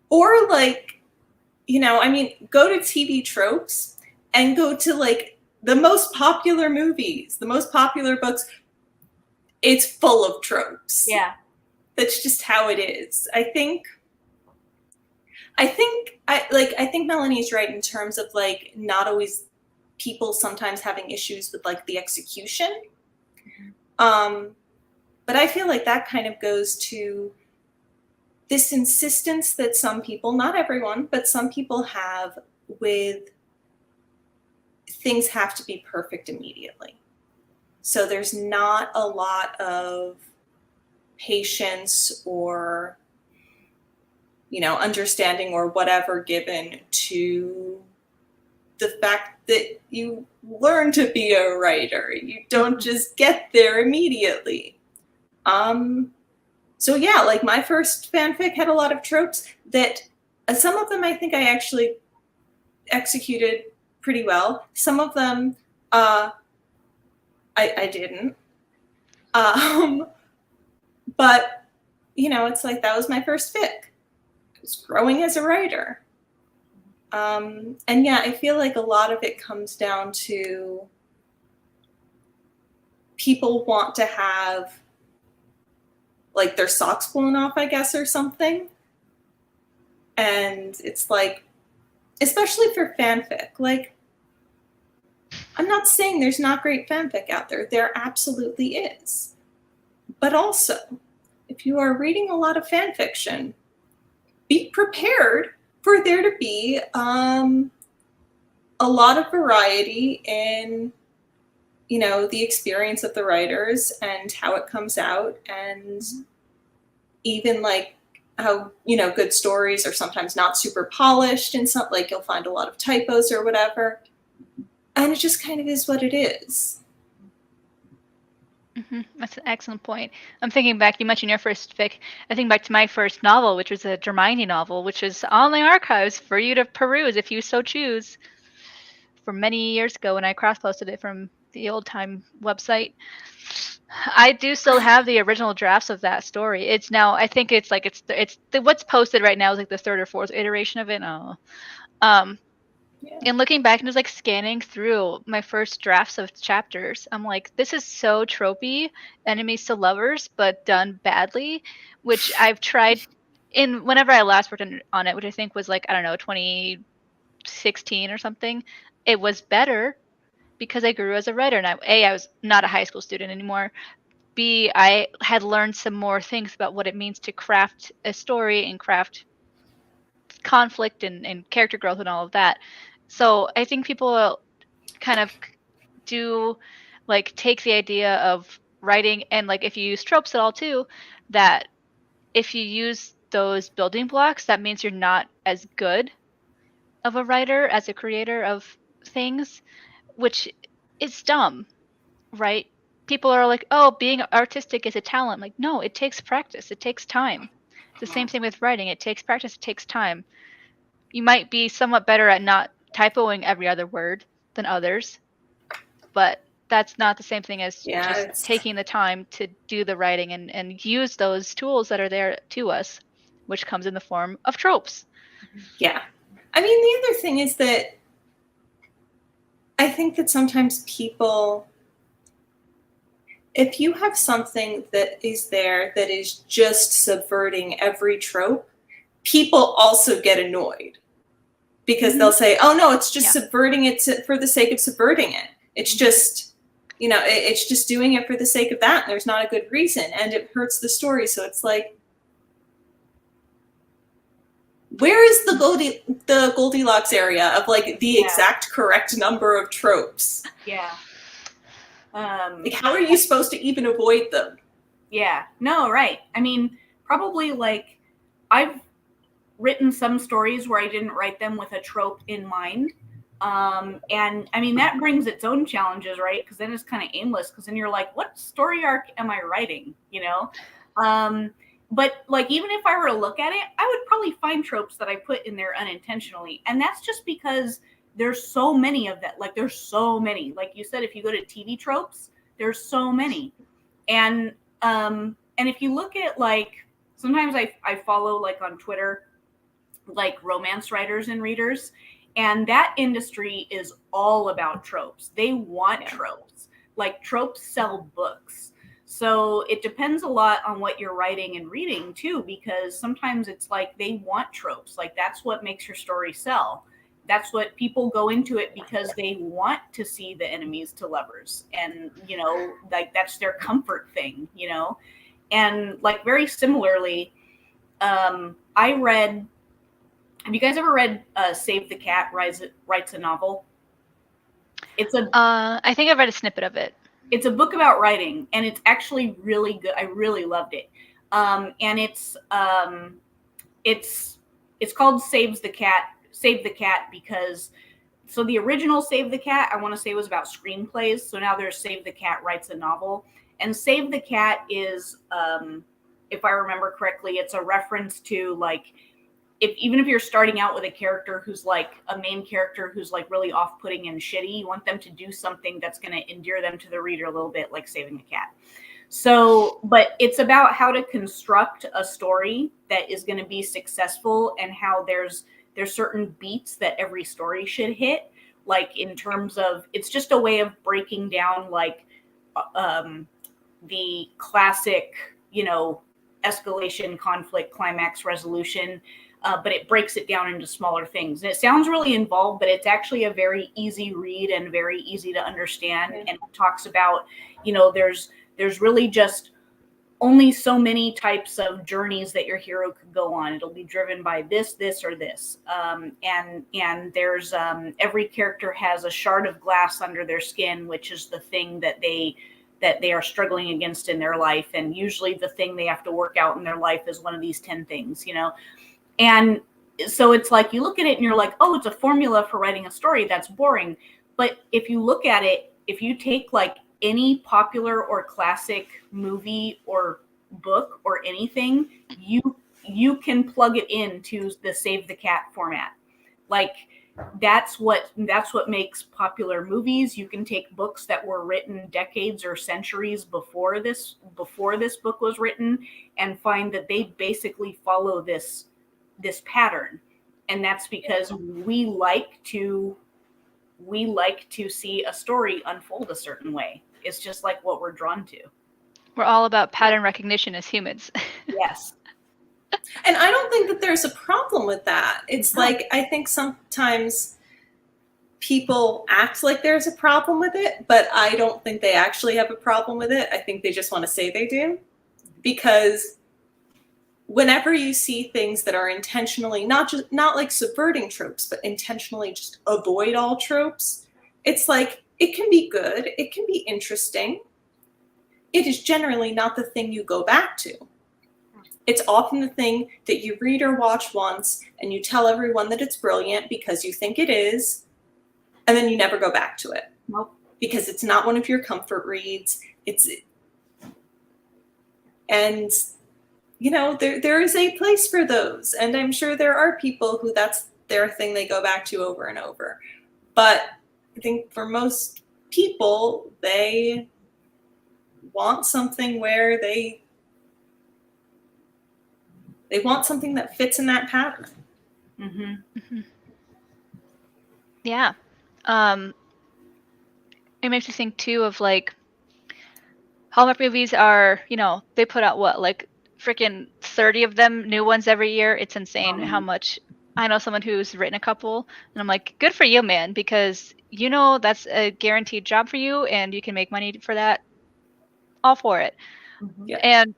[SPEAKER 4] Or like, go to TV tropes and go to like the most popular movies, the most popular books. It's full of tropes.
[SPEAKER 2] Yeah.
[SPEAKER 4] That's just how it is. I think Melanie's right in terms of like not always people sometimes having issues with like the execution. But I feel like that kind of goes to this insistence that some people, not everyone, but some people have with things have to be perfect immediately. So there's not a lot of patience or, understanding or whatever given to the fact that you learn to be a writer. You don't just get there immediately. So yeah, like my first fanfic had a lot of tropes that some of them I think I actually executed pretty well. Some of them I didn't. But it's like that was my first fic. I was growing as a writer. And yeah, I feel like a lot of it comes down to people want to have like their socks blown off, I guess, or something. And it's like, especially for fanfic, like, I'm not saying there's not great fanfic out there. There absolutely is. But also, if you are reading a lot of fan fiction, be prepared for there to be a lot of variety in, the experience of the writers and how it comes out, and even like how, good stories are sometimes not super polished, and some like you'll find a lot of typos or whatever. And it just kind of is what it is.
[SPEAKER 3] That's an excellent point. I'm thinking back, you mentioned your first fic. I think back to my first novel, which was a Hermione novel, which is on the archives for you to peruse if you so choose. From many years ago when I cross-posted it from the old time website. I do still have the original drafts of that story. It's now, I think it's like what's posted right now is like the third or fourth iteration of it. Oh. And looking back and just like scanning through my first drafts of chapters, I'm like, this is so tropey, enemies to lovers, but done badly, which I've tried in whenever I last worked on it, which I think was like, I don't know, 2016 or something. It was better because I grew as a writer. And I was not a high school student anymore. B, I had learned some more things about what it means to craft a story and craft conflict and character growth and all of that. So I think people kind of do like take the idea of writing and like if you use tropes at all too, that if you use those building blocks, that means you're not as good of a writer as a creator of things, which is dumb, right? People are like, oh, being artistic is a talent. Like, no, it takes practice. It takes time. It's the same thing with writing. It takes practice. It takes time. You might be somewhat better at not typoing every other word than others, but that's not the same thing as just taking the time to do the writing and use those tools that are there to us, which comes in the form of tropes.
[SPEAKER 4] Yeah. I mean, the other thing is that I think that sometimes people, if you have something that is there that is just subverting every trope, people also get annoyed because they'll say, oh no, it's just subverting it for the sake of subverting it. It's just, you know, it's just doing it for the sake of that. And there's not a good reason and it hurts the story. So it's like, where is the Goldilocks area of like the exact correct number of tropes?
[SPEAKER 2] Yeah.
[SPEAKER 4] Like, how are you supposed to even avoid them?
[SPEAKER 2] Yeah. No, right. I mean, probably like I've written some stories where I didn't write them with a trope in mind. And I mean, that brings its own challenges, right? Because then it's kind of aimless because then you're like, what story arc am I writing? You know? But like, even if I were to look at it, I would probably find tropes that I put in there unintentionally. And that's just because there's so many of that. Like there's so many, like you said, if you go to TV tropes, there's so many. And if you look at like, sometimes I follow like on Twitter, like romance writers and readers, and that industry is all about tropes. They want tropes. Like tropes sell books. So it depends a lot on what you're writing and reading too, because sometimes it's like they want tropes. Like that's what makes your story sell. That's what people go into it because they want to see the enemies to lovers. And, you know, like that's their comfort thing, you know? And like very similarly, have you guys ever read Save the Cat Writes a Novel? It's a
[SPEAKER 3] I think I've read a snippet of it.
[SPEAKER 2] It's a book about writing, and it's actually really good. I really loved it. And it's called Save the Cat because so the original Save the Cat, I want to say, was about screenplays. So now there's Save the Cat Writes a Novel. And Save the Cat is, if I remember correctly, it's a reference to like, even if you're starting out with a character who's like a main character who's like really off-putting and shitty, you want them to do something that's going to endear them to the reader a little bit, like saving a cat. So, but it's about how to construct a story that is going to be successful and how there's certain beats that every story should hit. Like in terms of, it's just a way of breaking down like the classic, you know, escalation, conflict, climax, resolution. But it breaks it down into smaller things. And it sounds really involved, but it's actually a very easy read and very easy to understand. And it talks about, you know, there's really just only so many types of journeys that your hero could go on. It'll be driven by this, or this. And there's every character has a shard of glass under their skin, which is the thing that they are struggling against in their life. And usually the thing they have to work out in their life is one of these 10 things, you know? And so it's like, you look at it and you're like, oh, it's a formula for writing a story. That's boring. But if you look at it, if you take like any popular or classic movie or book or anything, you can plug it into the Save the Cat format. Like that's what makes popular movies. You can take books that were written decades or centuries before this book was written and find that they basically follow this pattern. And that's because we like to see a story unfold a certain way. It's just like what we're drawn to.
[SPEAKER 3] We're all about pattern recognition as humans.
[SPEAKER 2] Yes.
[SPEAKER 4] And I don't think that there's a problem with that. It's like, I think sometimes people act like there's a problem with it, but I don't think they actually have a problem with it. I think they just want to say they do. Because whenever you see things that are intentionally, not like subverting tropes, but intentionally just avoid all tropes, it's like, it can be good, it can be interesting. It is generally not the thing you go back to. It's often the thing that you read or watch once and you tell everyone that it's brilliant because you think it is, and then you never go back to it.
[SPEAKER 2] Nope.
[SPEAKER 4] Because it's not one of your comfort reads. And you know, there is a place for those, and I'm sure there are people who that's their thing they go back to over and over. But I think for most people, they want something where they want something that fits in that pattern.
[SPEAKER 2] Mm-hmm.
[SPEAKER 3] Mm-hmm. Yeah. It makes me think too of like Hallmark movies are, you know, they put out what, like freaking 30 of them, new ones every year. It's insane how much. I know someone who's written a couple, and I'm like, good for you, man, because you know that's a guaranteed job for you, and you can make money for that. All for it.
[SPEAKER 2] Mm-hmm.
[SPEAKER 4] Yeah.
[SPEAKER 3] And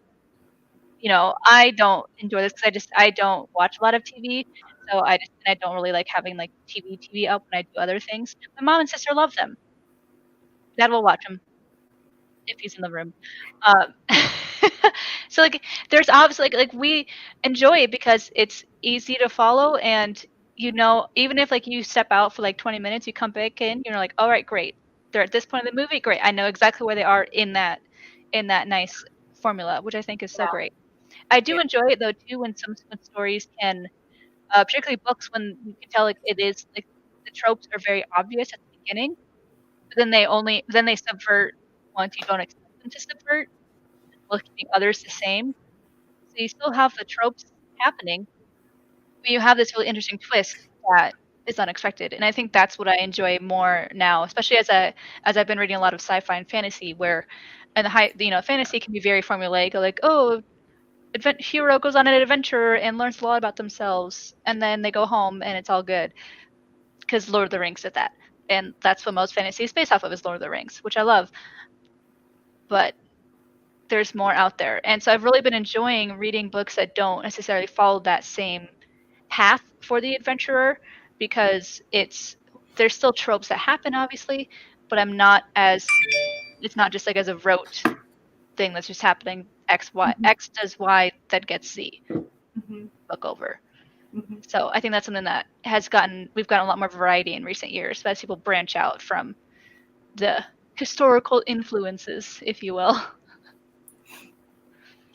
[SPEAKER 3] you know, I don't enjoy this because I don't watch a lot of TV, so I don't really like having like TV up when I do other things. My mom and sister love them. Dad will watch them if he's in the room. So like, there's obviously like we enjoy it because it's easy to follow, and you know, even if like you step out for like 20 minutes, you come back in, you're like, all right, great. They're at this point in the movie, great. I know exactly where they are in that nice formula, which I think is so great. I do enjoy it though too when some stories can, particularly books, when you can tell like it is like the tropes are very obvious at the beginning, but then they subvert once you don't expect them to subvert, while keeping others the same. So you still have the tropes happening, but you have this really interesting twist that is unexpected, and I think that's what I enjoy more now, especially as I've been reading a lot of sci-fi and fantasy, where and fantasy can be very formulaic, like hero goes on an adventure and learns a lot about themselves, and then they go home and it's all good. Because Lord of the Rings did that, and that's what most fantasy is based off of, is Lord of the Rings, which I love. But there's more out there, and so I've really been enjoying reading books that don't necessarily follow that same path for the adventurer, because there's still tropes that happen, obviously, but it's not just like as a rote thing that's just happening. X does Y, that gets Z.
[SPEAKER 2] Mm-hmm.
[SPEAKER 3] Book over.
[SPEAKER 2] Mm-hmm.
[SPEAKER 3] So I think that's something that we've gotten a lot more variety in recent years, as people branch out from the historical influences, if you will.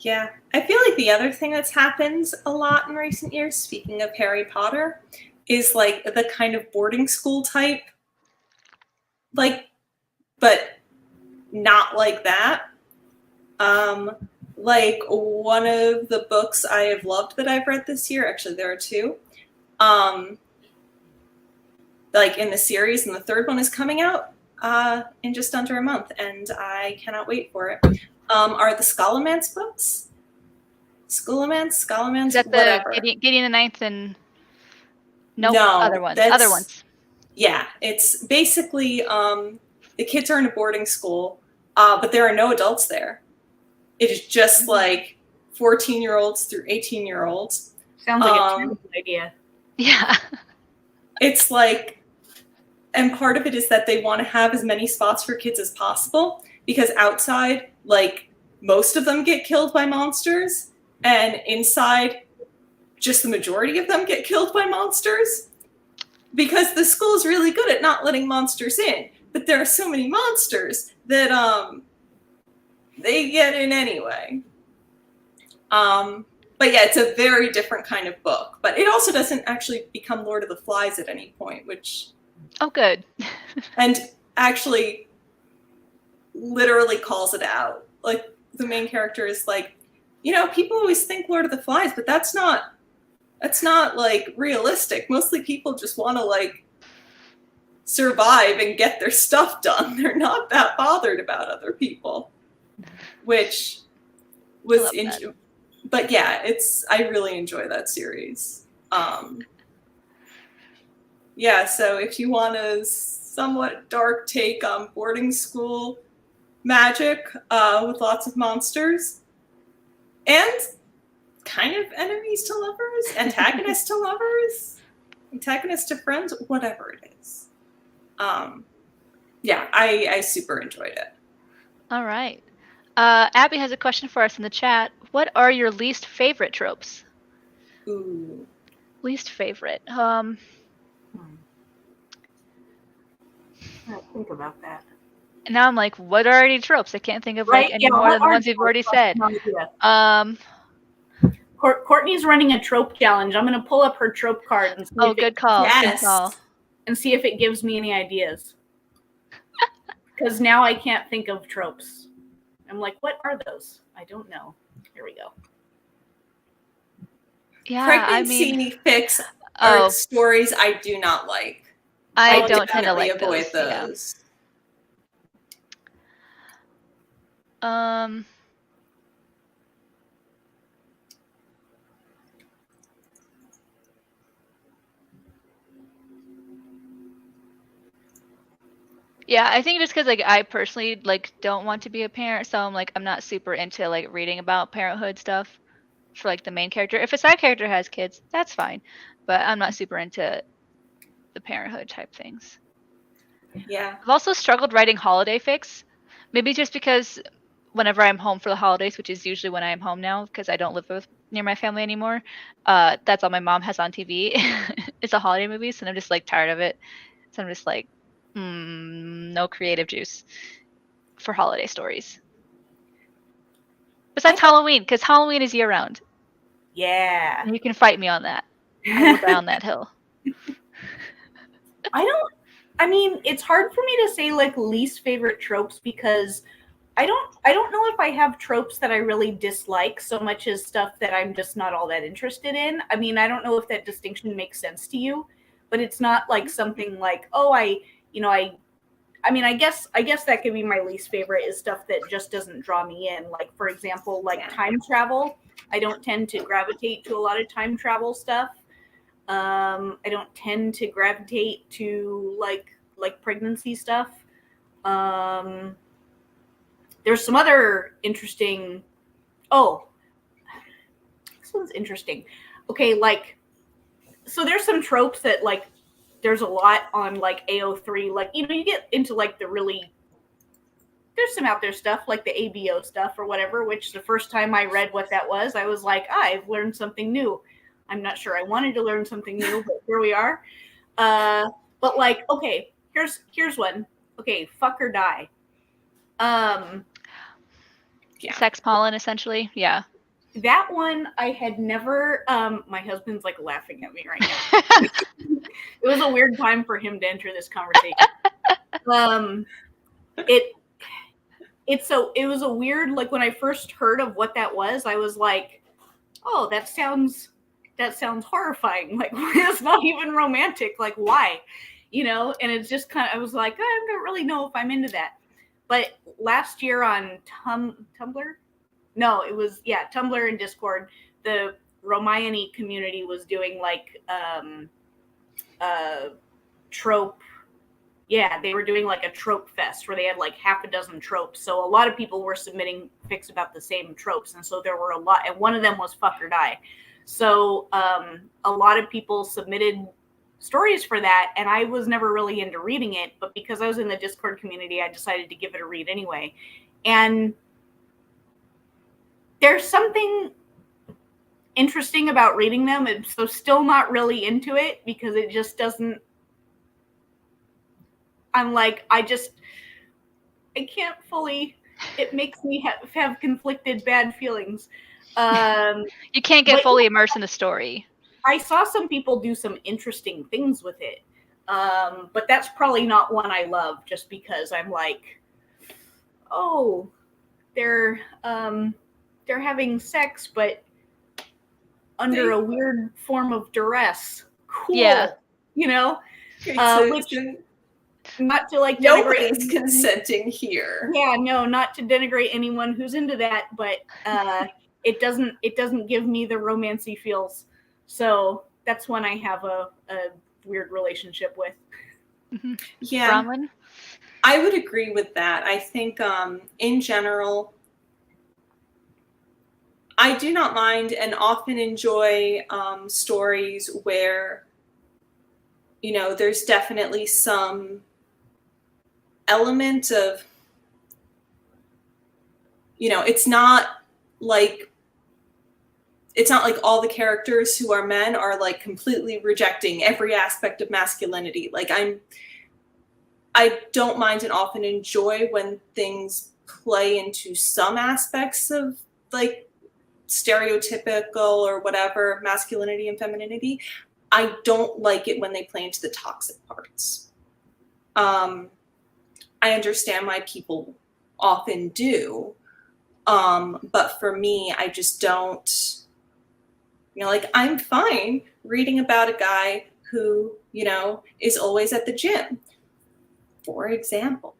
[SPEAKER 4] Yeah. I feel like the other thing that's happened a lot in recent years, speaking of Harry Potter, is like the kind of boarding school type, like, but not like that. Like one of the books I have loved that I've read this year, actually there are two, like in the series, and the third one is coming out in just under a month, and I cannot wait for it, are the Scholomance books. Scholomance,
[SPEAKER 3] Is that
[SPEAKER 4] whatever.
[SPEAKER 3] Gideon the Ninth and
[SPEAKER 4] No,
[SPEAKER 3] other ones.
[SPEAKER 4] Yeah, it's basically the kids are in a boarding school, but there are no adults there. It is just like 14-year-olds through 18-year-olds.
[SPEAKER 2] Sounds like a terrible idea.
[SPEAKER 3] Yeah.
[SPEAKER 4] It's like, and part of it is that they want to have as many spots for kids as possible, because outside, like, most of them get killed by monsters, and inside, just the majority of them get killed by monsters, because the school is really good at not letting monsters in. but there are so many monsters that they get in anyway. But yeah, it's a very different kind of book. But it also doesn't actually become Lord of the Flies at any point, which...
[SPEAKER 3] Oh, good.
[SPEAKER 4] And actually literally calls it out. Like, the main character is like, you know, people always think Lord of the Flies, but that's not like realistic. Mostly people just want to like survive and get their stuff done. They're not that bothered about other people, which was but yeah, I really enjoy that series. Yeah, so if you want a somewhat dark take on boarding school magic with lots of monsters and kind of enemies to lovers, antagonists to lovers, antagonists to friends, whatever it is. Yeah, I super enjoyed it.
[SPEAKER 3] All right. Abby has a question for us in the chat. What are your least favorite tropes?
[SPEAKER 4] Ooh.
[SPEAKER 3] Least favorite.
[SPEAKER 2] I think about that.
[SPEAKER 3] And now I'm like, what are any tropes? I can't think of like any more than the ones we've already said.
[SPEAKER 2] Courtney's running a trope challenge. I'm going to pull up her trope card and see
[SPEAKER 3] Oh, good call.
[SPEAKER 4] Yes.
[SPEAKER 3] Good call.
[SPEAKER 2] And see if it gives me any ideas. Because now I can't think of tropes. I'm like, what are those? I don't know. Here we go.
[SPEAKER 3] Yeah,
[SPEAKER 4] Pregnancy fics are stories I do not like.
[SPEAKER 3] I don't tend to like
[SPEAKER 4] avoid
[SPEAKER 3] those.
[SPEAKER 4] Yeah.
[SPEAKER 3] Yeah, I think just because like I personally like don't want to be a parent, so I'm not super into like reading about parenthood stuff for like the main character. If a side character has kids, that's fine, but I'm not super into the parenthood type things.
[SPEAKER 4] Yeah.
[SPEAKER 3] I've also struggled writing holiday fics, maybe just because whenever I'm home for the holidays, which is usually when I am home now because I don't live near my family anymore, that's all my mom has on TV. It's a holiday movie, so I'm just like tired of it. So I'm just like, no creative juice for holiday stories. Besides Halloween, because Halloween is year round.
[SPEAKER 2] Yeah.
[SPEAKER 3] And you can fight me on that. I will die on that hill.
[SPEAKER 2] I mean, it's hard for me to say like least favorite tropes because I don't know if I have tropes that I really dislike so much as stuff that I'm just not all that interested in. I mean, I don't know if that distinction makes sense to you, but it's not like something like, oh, I guess that could be my least favorite is stuff that just doesn't draw me in. Like, for example, like time travel. I don't tend to gravitate to a lot of time travel stuff. I don't tend to gravitate to like pregnancy stuff. There's some other interesting. Oh, this one's interesting. Okay, like, so there's some tropes that like. There's a lot on like AO3, like, you know, you get into like there's some out there stuff like the ABO stuff or whatever, which the first time I read what that was, I was like, I've learned something new. I'm not sure I wanted to learn something new, but here we are. But like, okay, here's one. Okay, fuck or die.
[SPEAKER 3] Yeah. Sex pollen, essentially. Yeah.
[SPEAKER 2] That one I had never, my husband's like laughing at me right now. It was a weird time for him to enter this conversation. It was a weird, like when I first heard of what that was, I was like, oh, that sounds horrifying. Like, it's not even romantic. Like, why? You know, and it's just kind of, I was like, I don't really know if I'm into that. But last year on Tumblr? No, it was, Tumblr and Discord, the Romayani community was doing like trope. Yeah, they were doing like a trope fest where they had like half a dozen tropes. So a lot of people were submitting fics about the same tropes. And so there were a lot, and one of them was fuck or die. So a lot of people submitted stories for that, and I was never really into reading it, but because I was in the Discord community, I decided to give it a read anyway. And there's something interesting about reading them, and so still not really into it because it just doesn't. I'm like, I can't fully. It makes me have conflicted bad feelings.
[SPEAKER 3] You can't get
[SPEAKER 2] but
[SPEAKER 3] fully immersed in the story.
[SPEAKER 2] I saw some people do some interesting things with it. But that's probably not one I love, just because I'm like, oh, they're having sex, but under a weird form of duress. Cool.
[SPEAKER 3] Yeah.
[SPEAKER 2] You know?
[SPEAKER 4] So
[SPEAKER 2] Which, not to like denigrate
[SPEAKER 4] nobody's consenting here.
[SPEAKER 2] Yeah, no, not to denigrate anyone who's into that, but it doesn't give me the romancy feels. So that's one I have a weird relationship with.
[SPEAKER 4] Yeah,
[SPEAKER 3] Bronwyn?
[SPEAKER 4] I would agree with that. I think in general, I do not mind and often enjoy stories where, you know, there's definitely some element of, you know, it's not like all the characters who are men are like completely rejecting every aspect of masculinity. Like I don't mind and often enjoy when things play into some aspects of like stereotypical or whatever masculinity and femininity. I don't like it when they play into the toxic parts. I understand why people often do. But for me, I just don't, you know, like I'm fine reading about a guy who, you know, is always at the gym, for example.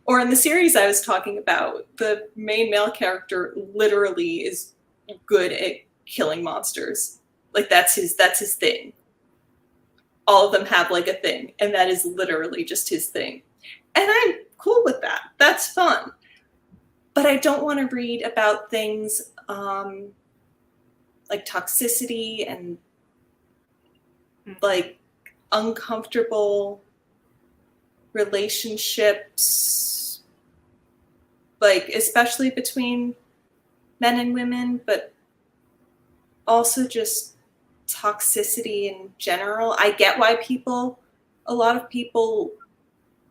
[SPEAKER 4] Or in the series I was talking about, the main male character literally is good at killing monsters. Like that's his thing. All of them have like a thing, and that is literally just his thing. And I'm cool with that. That's fun. But I don't want to read about things like toxicity and like uncomfortable relationships, like especially between men and women, but also just toxicity in general. I get why a lot of people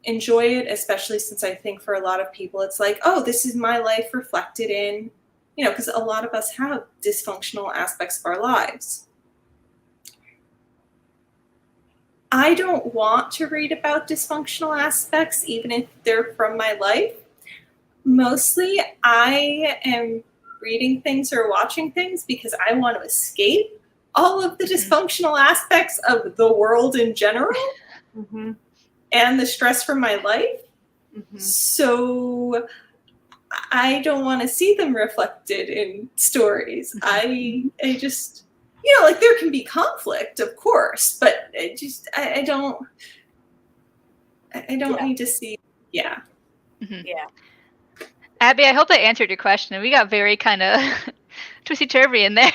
[SPEAKER 4] enjoy it, especially since I think for a lot of people it's like, oh, this is my life reflected in, you know, because a lot of us have dysfunctional aspects of our lives. I don't want to read about dysfunctional aspects, even if they're from my life. Mostly, I am reading things or watching things because I want to escape all of the dysfunctional aspects of the world in general and the stress from my life. So I don't want to see them reflected in stories. I just, you know, like there can be conflict, of course, but I don't need to see. Yeah.
[SPEAKER 2] Yeah.
[SPEAKER 3] Abby, I hope that answered your question. We got very kind of twisty-turvy in there.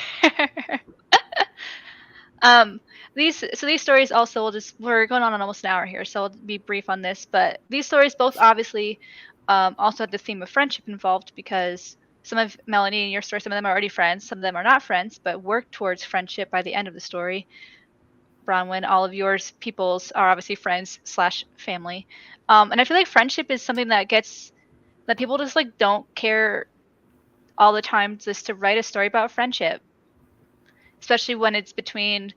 [SPEAKER 3] These stories also we're going on almost an hour here, so I'll be brief on this. But these stories both obviously also have the theme of friendship involved, because some of Melanie and your story, some of them are already friends, some of them are not friends, but work towards friendship by the end of the story. Bronwyn, all of yours peoples are obviously friends / family. And I feel like friendship is something that people just like don't care all the time just to write a story about friendship, especially when it's between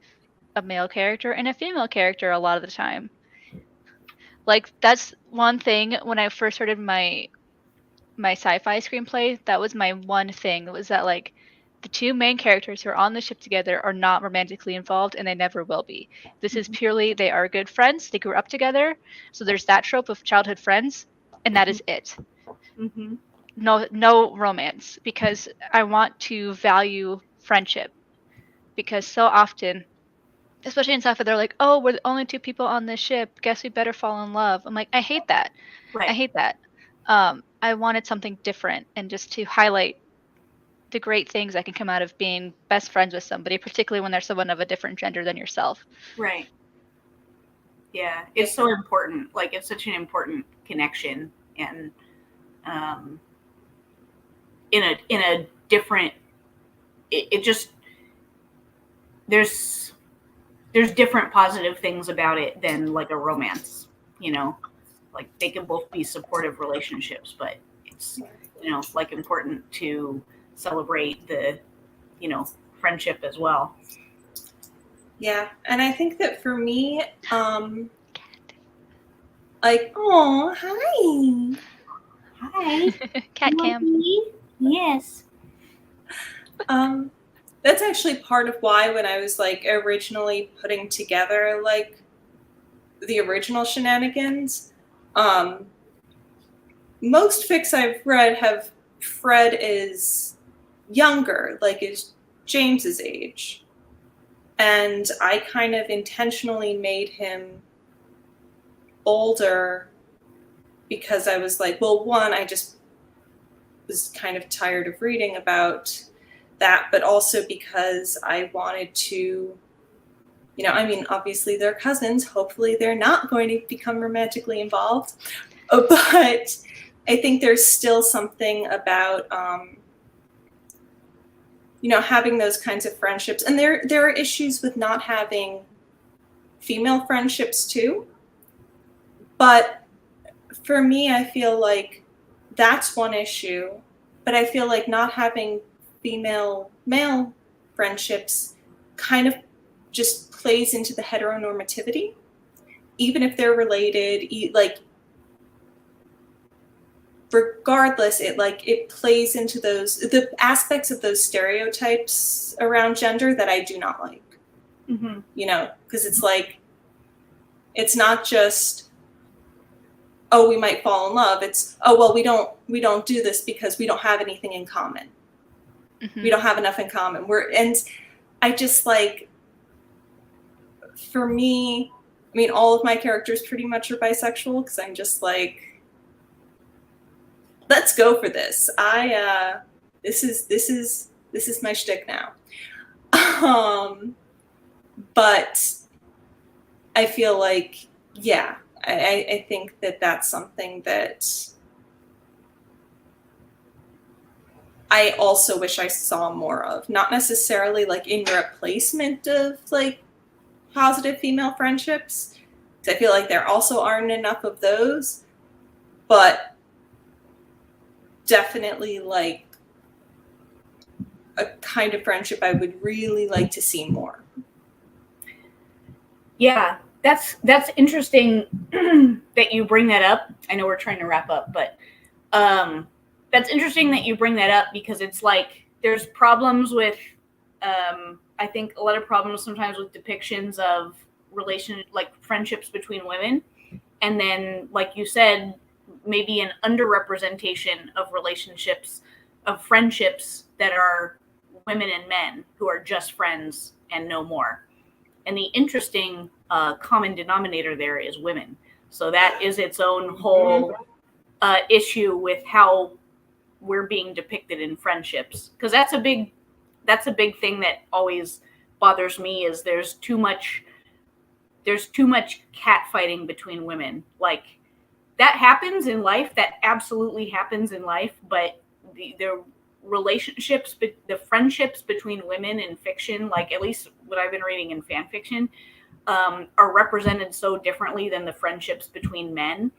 [SPEAKER 3] a male character and a female character a lot of the time. Like that's one thing when I first started my sci-fi screenplay, that was my one thing, was that like the two main characters who are on the ship together are not romantically involved, and they never will be. This is purely, they are good friends, they grew up together, so there's that trope of childhood friends, and that is it. No romance, because I want to value friendship, because so often, especially in sci-fi, they're like, oh, we're the only two people on this ship, guess we better fall in love. I'm like, I hate that.
[SPEAKER 2] Right.
[SPEAKER 3] I hate that. I wanted something different, and just to highlight the great things that can come out of being best friends with somebody, particularly when they're someone of a different gender than yourself.
[SPEAKER 2] Right. Yeah, it's so important. Like, it's such an important connection, and in a different, it just, there's there's different positive things about it than like a romance, you know, like they can both be supportive relationships, but it's, you know, like important to celebrate the, you know, friendship as well.
[SPEAKER 4] Yeah, and I think that for me, like, oh, hi.
[SPEAKER 2] Hi.
[SPEAKER 3] Cat cam.
[SPEAKER 2] Yes.
[SPEAKER 4] That's actually part of why when I was like originally putting together like the original shenanigans, most fics I've read have Fred is younger, like is James's age. And I kind of intentionally made him older because I was like, well, one, I just was kind of tired of reading about that, but also because I wanted to, you know, I mean, obviously they're cousins. Hopefully they're not going to become romantically involved. But I think there's still something about, you know, having those kinds of friendships. And there are issues with not having female friendships too. But for me, I feel like that's one issue. But I feel like not having female-male friendships kind of just plays into the heteronormativity. Even if they're related, like, regardless, it plays into the aspects of those stereotypes around gender that I do not like.
[SPEAKER 2] Mm-hmm.
[SPEAKER 4] You know, because it's like, it's not just, oh, we might fall in love. It's, oh, well, we don't do this because we don't have anything in common.
[SPEAKER 3] Mm-hmm.
[SPEAKER 4] We don't have enough in common. And I just like, for me, I mean, all of my characters pretty much are bisexual because I'm just like, let's go for this. This is my shtick now. But I feel like, yeah, I think that that's something that I also wish I saw more of. Not necessarily like in replacement of like positive female friendships, because I feel like there also aren't enough of those, but definitely like a kind of friendship I would really like to see more.
[SPEAKER 2] Yeah, that's interesting that you bring that up. I know we're trying to wrap up, but that's interesting that you bring that up because it's like there's problems with I think a lot of problems sometimes with depictions of friendships between women, and then like you said, maybe an underrepresentation of relationships, of friendships that are women and men who are just friends and no more. And the interesting common denominator there is women. So that is its own whole issue with how we're being depicted in friendships. Because that's a big thing that always bothers me is there's too much catfighting between women. Like that happens in life. That absolutely happens in life. But the relationships, the friendships between women in fiction, like at least what I've been reading in fan fiction, are represented so differently than the friendships between men.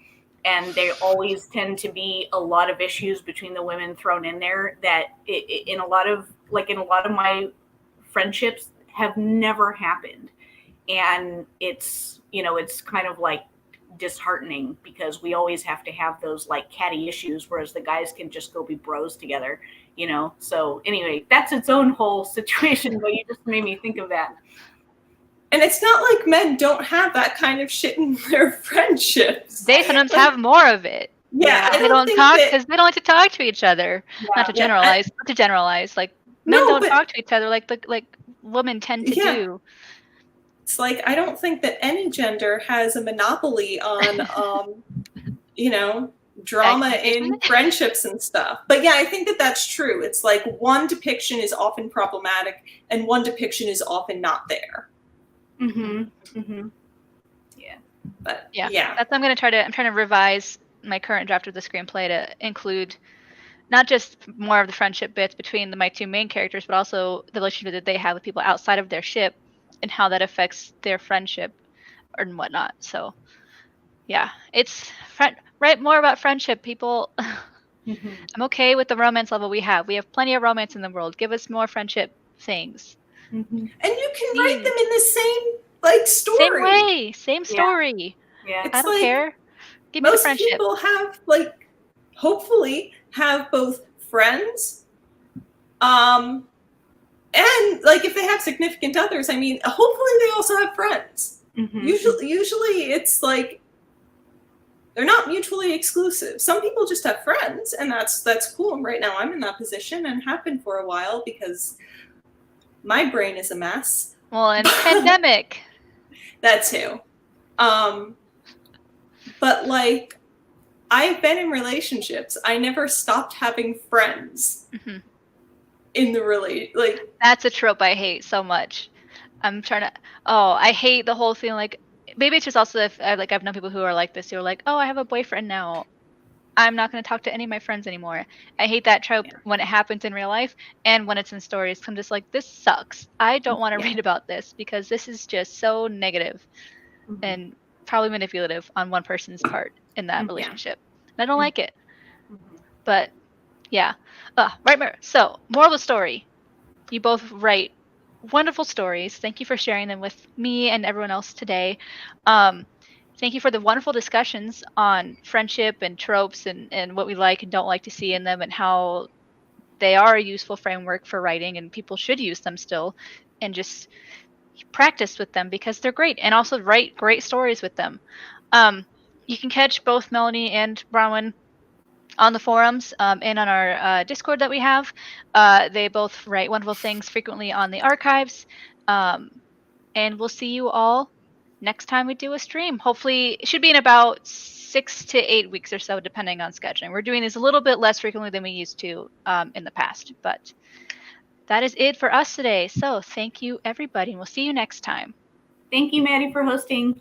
[SPEAKER 2] And they always tend to be a lot of issues between the women thrown in there that in a lot of my friendships have never happened. And it's, you know, it's kind of like disheartening because we always have to have those like catty issues, whereas the guys can just go be bros together, you know? So anyway, that's its own whole situation, but you just made me think of that.
[SPEAKER 4] And it's not like men don't have that kind of shit in their friendships.
[SPEAKER 3] They sometimes have more of it.
[SPEAKER 4] Yeah,
[SPEAKER 3] They don't talk because they don't like to talk to each other.
[SPEAKER 2] Yeah,
[SPEAKER 3] not to generalize. Like men don't talk to each other like women tend to do.
[SPEAKER 4] It's like I don't think that any gender has a monopoly on, you know, drama in friendships and stuff. But yeah, I think that that's true. It's like one depiction is often problematic and one depiction is often not there.
[SPEAKER 2] Mm-hmm. Mm-hmm. Yeah.
[SPEAKER 4] But
[SPEAKER 3] yeah.
[SPEAKER 4] That's
[SPEAKER 3] I'm trying to revise my current draft of the screenplay to include not just more of the friendship bits between my two main characters, but also the relationship that they have with people outside of their ship. and how that affects their friendship and whatnot. So yeah, it's write more about friendship, people.
[SPEAKER 2] Mhm.
[SPEAKER 3] I'm okay with the romance level we have. We have plenty of romance in the world. Give us more friendship things.
[SPEAKER 2] Mhm.
[SPEAKER 4] And you can write them in the same story.
[SPEAKER 3] Same way, same
[SPEAKER 2] Yeah.
[SPEAKER 3] story.
[SPEAKER 2] Yeah.
[SPEAKER 4] It's
[SPEAKER 3] I don't
[SPEAKER 4] like,
[SPEAKER 3] care. Give me the
[SPEAKER 4] most
[SPEAKER 3] friendship.
[SPEAKER 4] people have hopefully have both friends, and if they have significant others, I mean, hopefully they also have friends.
[SPEAKER 2] Mhm.
[SPEAKER 4] Usually it's they're not mutually exclusive. Some people just have friends, and that's cool. And right now I'm in that position and have been for a while because my brain is a mess.
[SPEAKER 3] Well, and pandemic.
[SPEAKER 4] That too. But I've been in relationships. I never stopped having friends
[SPEAKER 3] Mhm.
[SPEAKER 4] in the
[SPEAKER 3] That's a trope I hate so much. I'm trying to. Oh, I hate the whole thing. Like, maybe it's just also if I've known people who are like this. Who are like, oh, I have a boyfriend now. I'm not going to talk to any of my friends anymore. I hate that trope when it happens in real life and when it's in stories. I'm just like, this sucks. I don't want to
[SPEAKER 4] Yeah.
[SPEAKER 3] read about this because this is just so negative
[SPEAKER 2] Mhm.
[SPEAKER 3] and probably manipulative on one person's part in that
[SPEAKER 2] Yeah.
[SPEAKER 3] relationship. And I don't
[SPEAKER 2] Mhm.
[SPEAKER 3] like it.
[SPEAKER 2] Mhm.
[SPEAKER 3] But yeah. Right, Mary. So, moral of the story. You both write wonderful stories. Thank you for sharing them with me and everyone else today. Thank you for the wonderful discussions on friendship and tropes and what we like and don't like to see in them and how they are a useful framework for writing and people should use them still and just practice with them because they're great and also write great stories with them. You can catch both Melanie and Bronwyn on the forums and on our Discord that we have. They both write wonderful things frequently on the archives. And we'll see you all next time we do a stream. Hopefully, it should be in about 6 to 8 weeks or so, depending on scheduling. We're doing this a little bit less frequently than we used to in the past. But that is it for us today. So thank you, everybody, and we'll see you next time.
[SPEAKER 2] Thank you, Maddie, for hosting.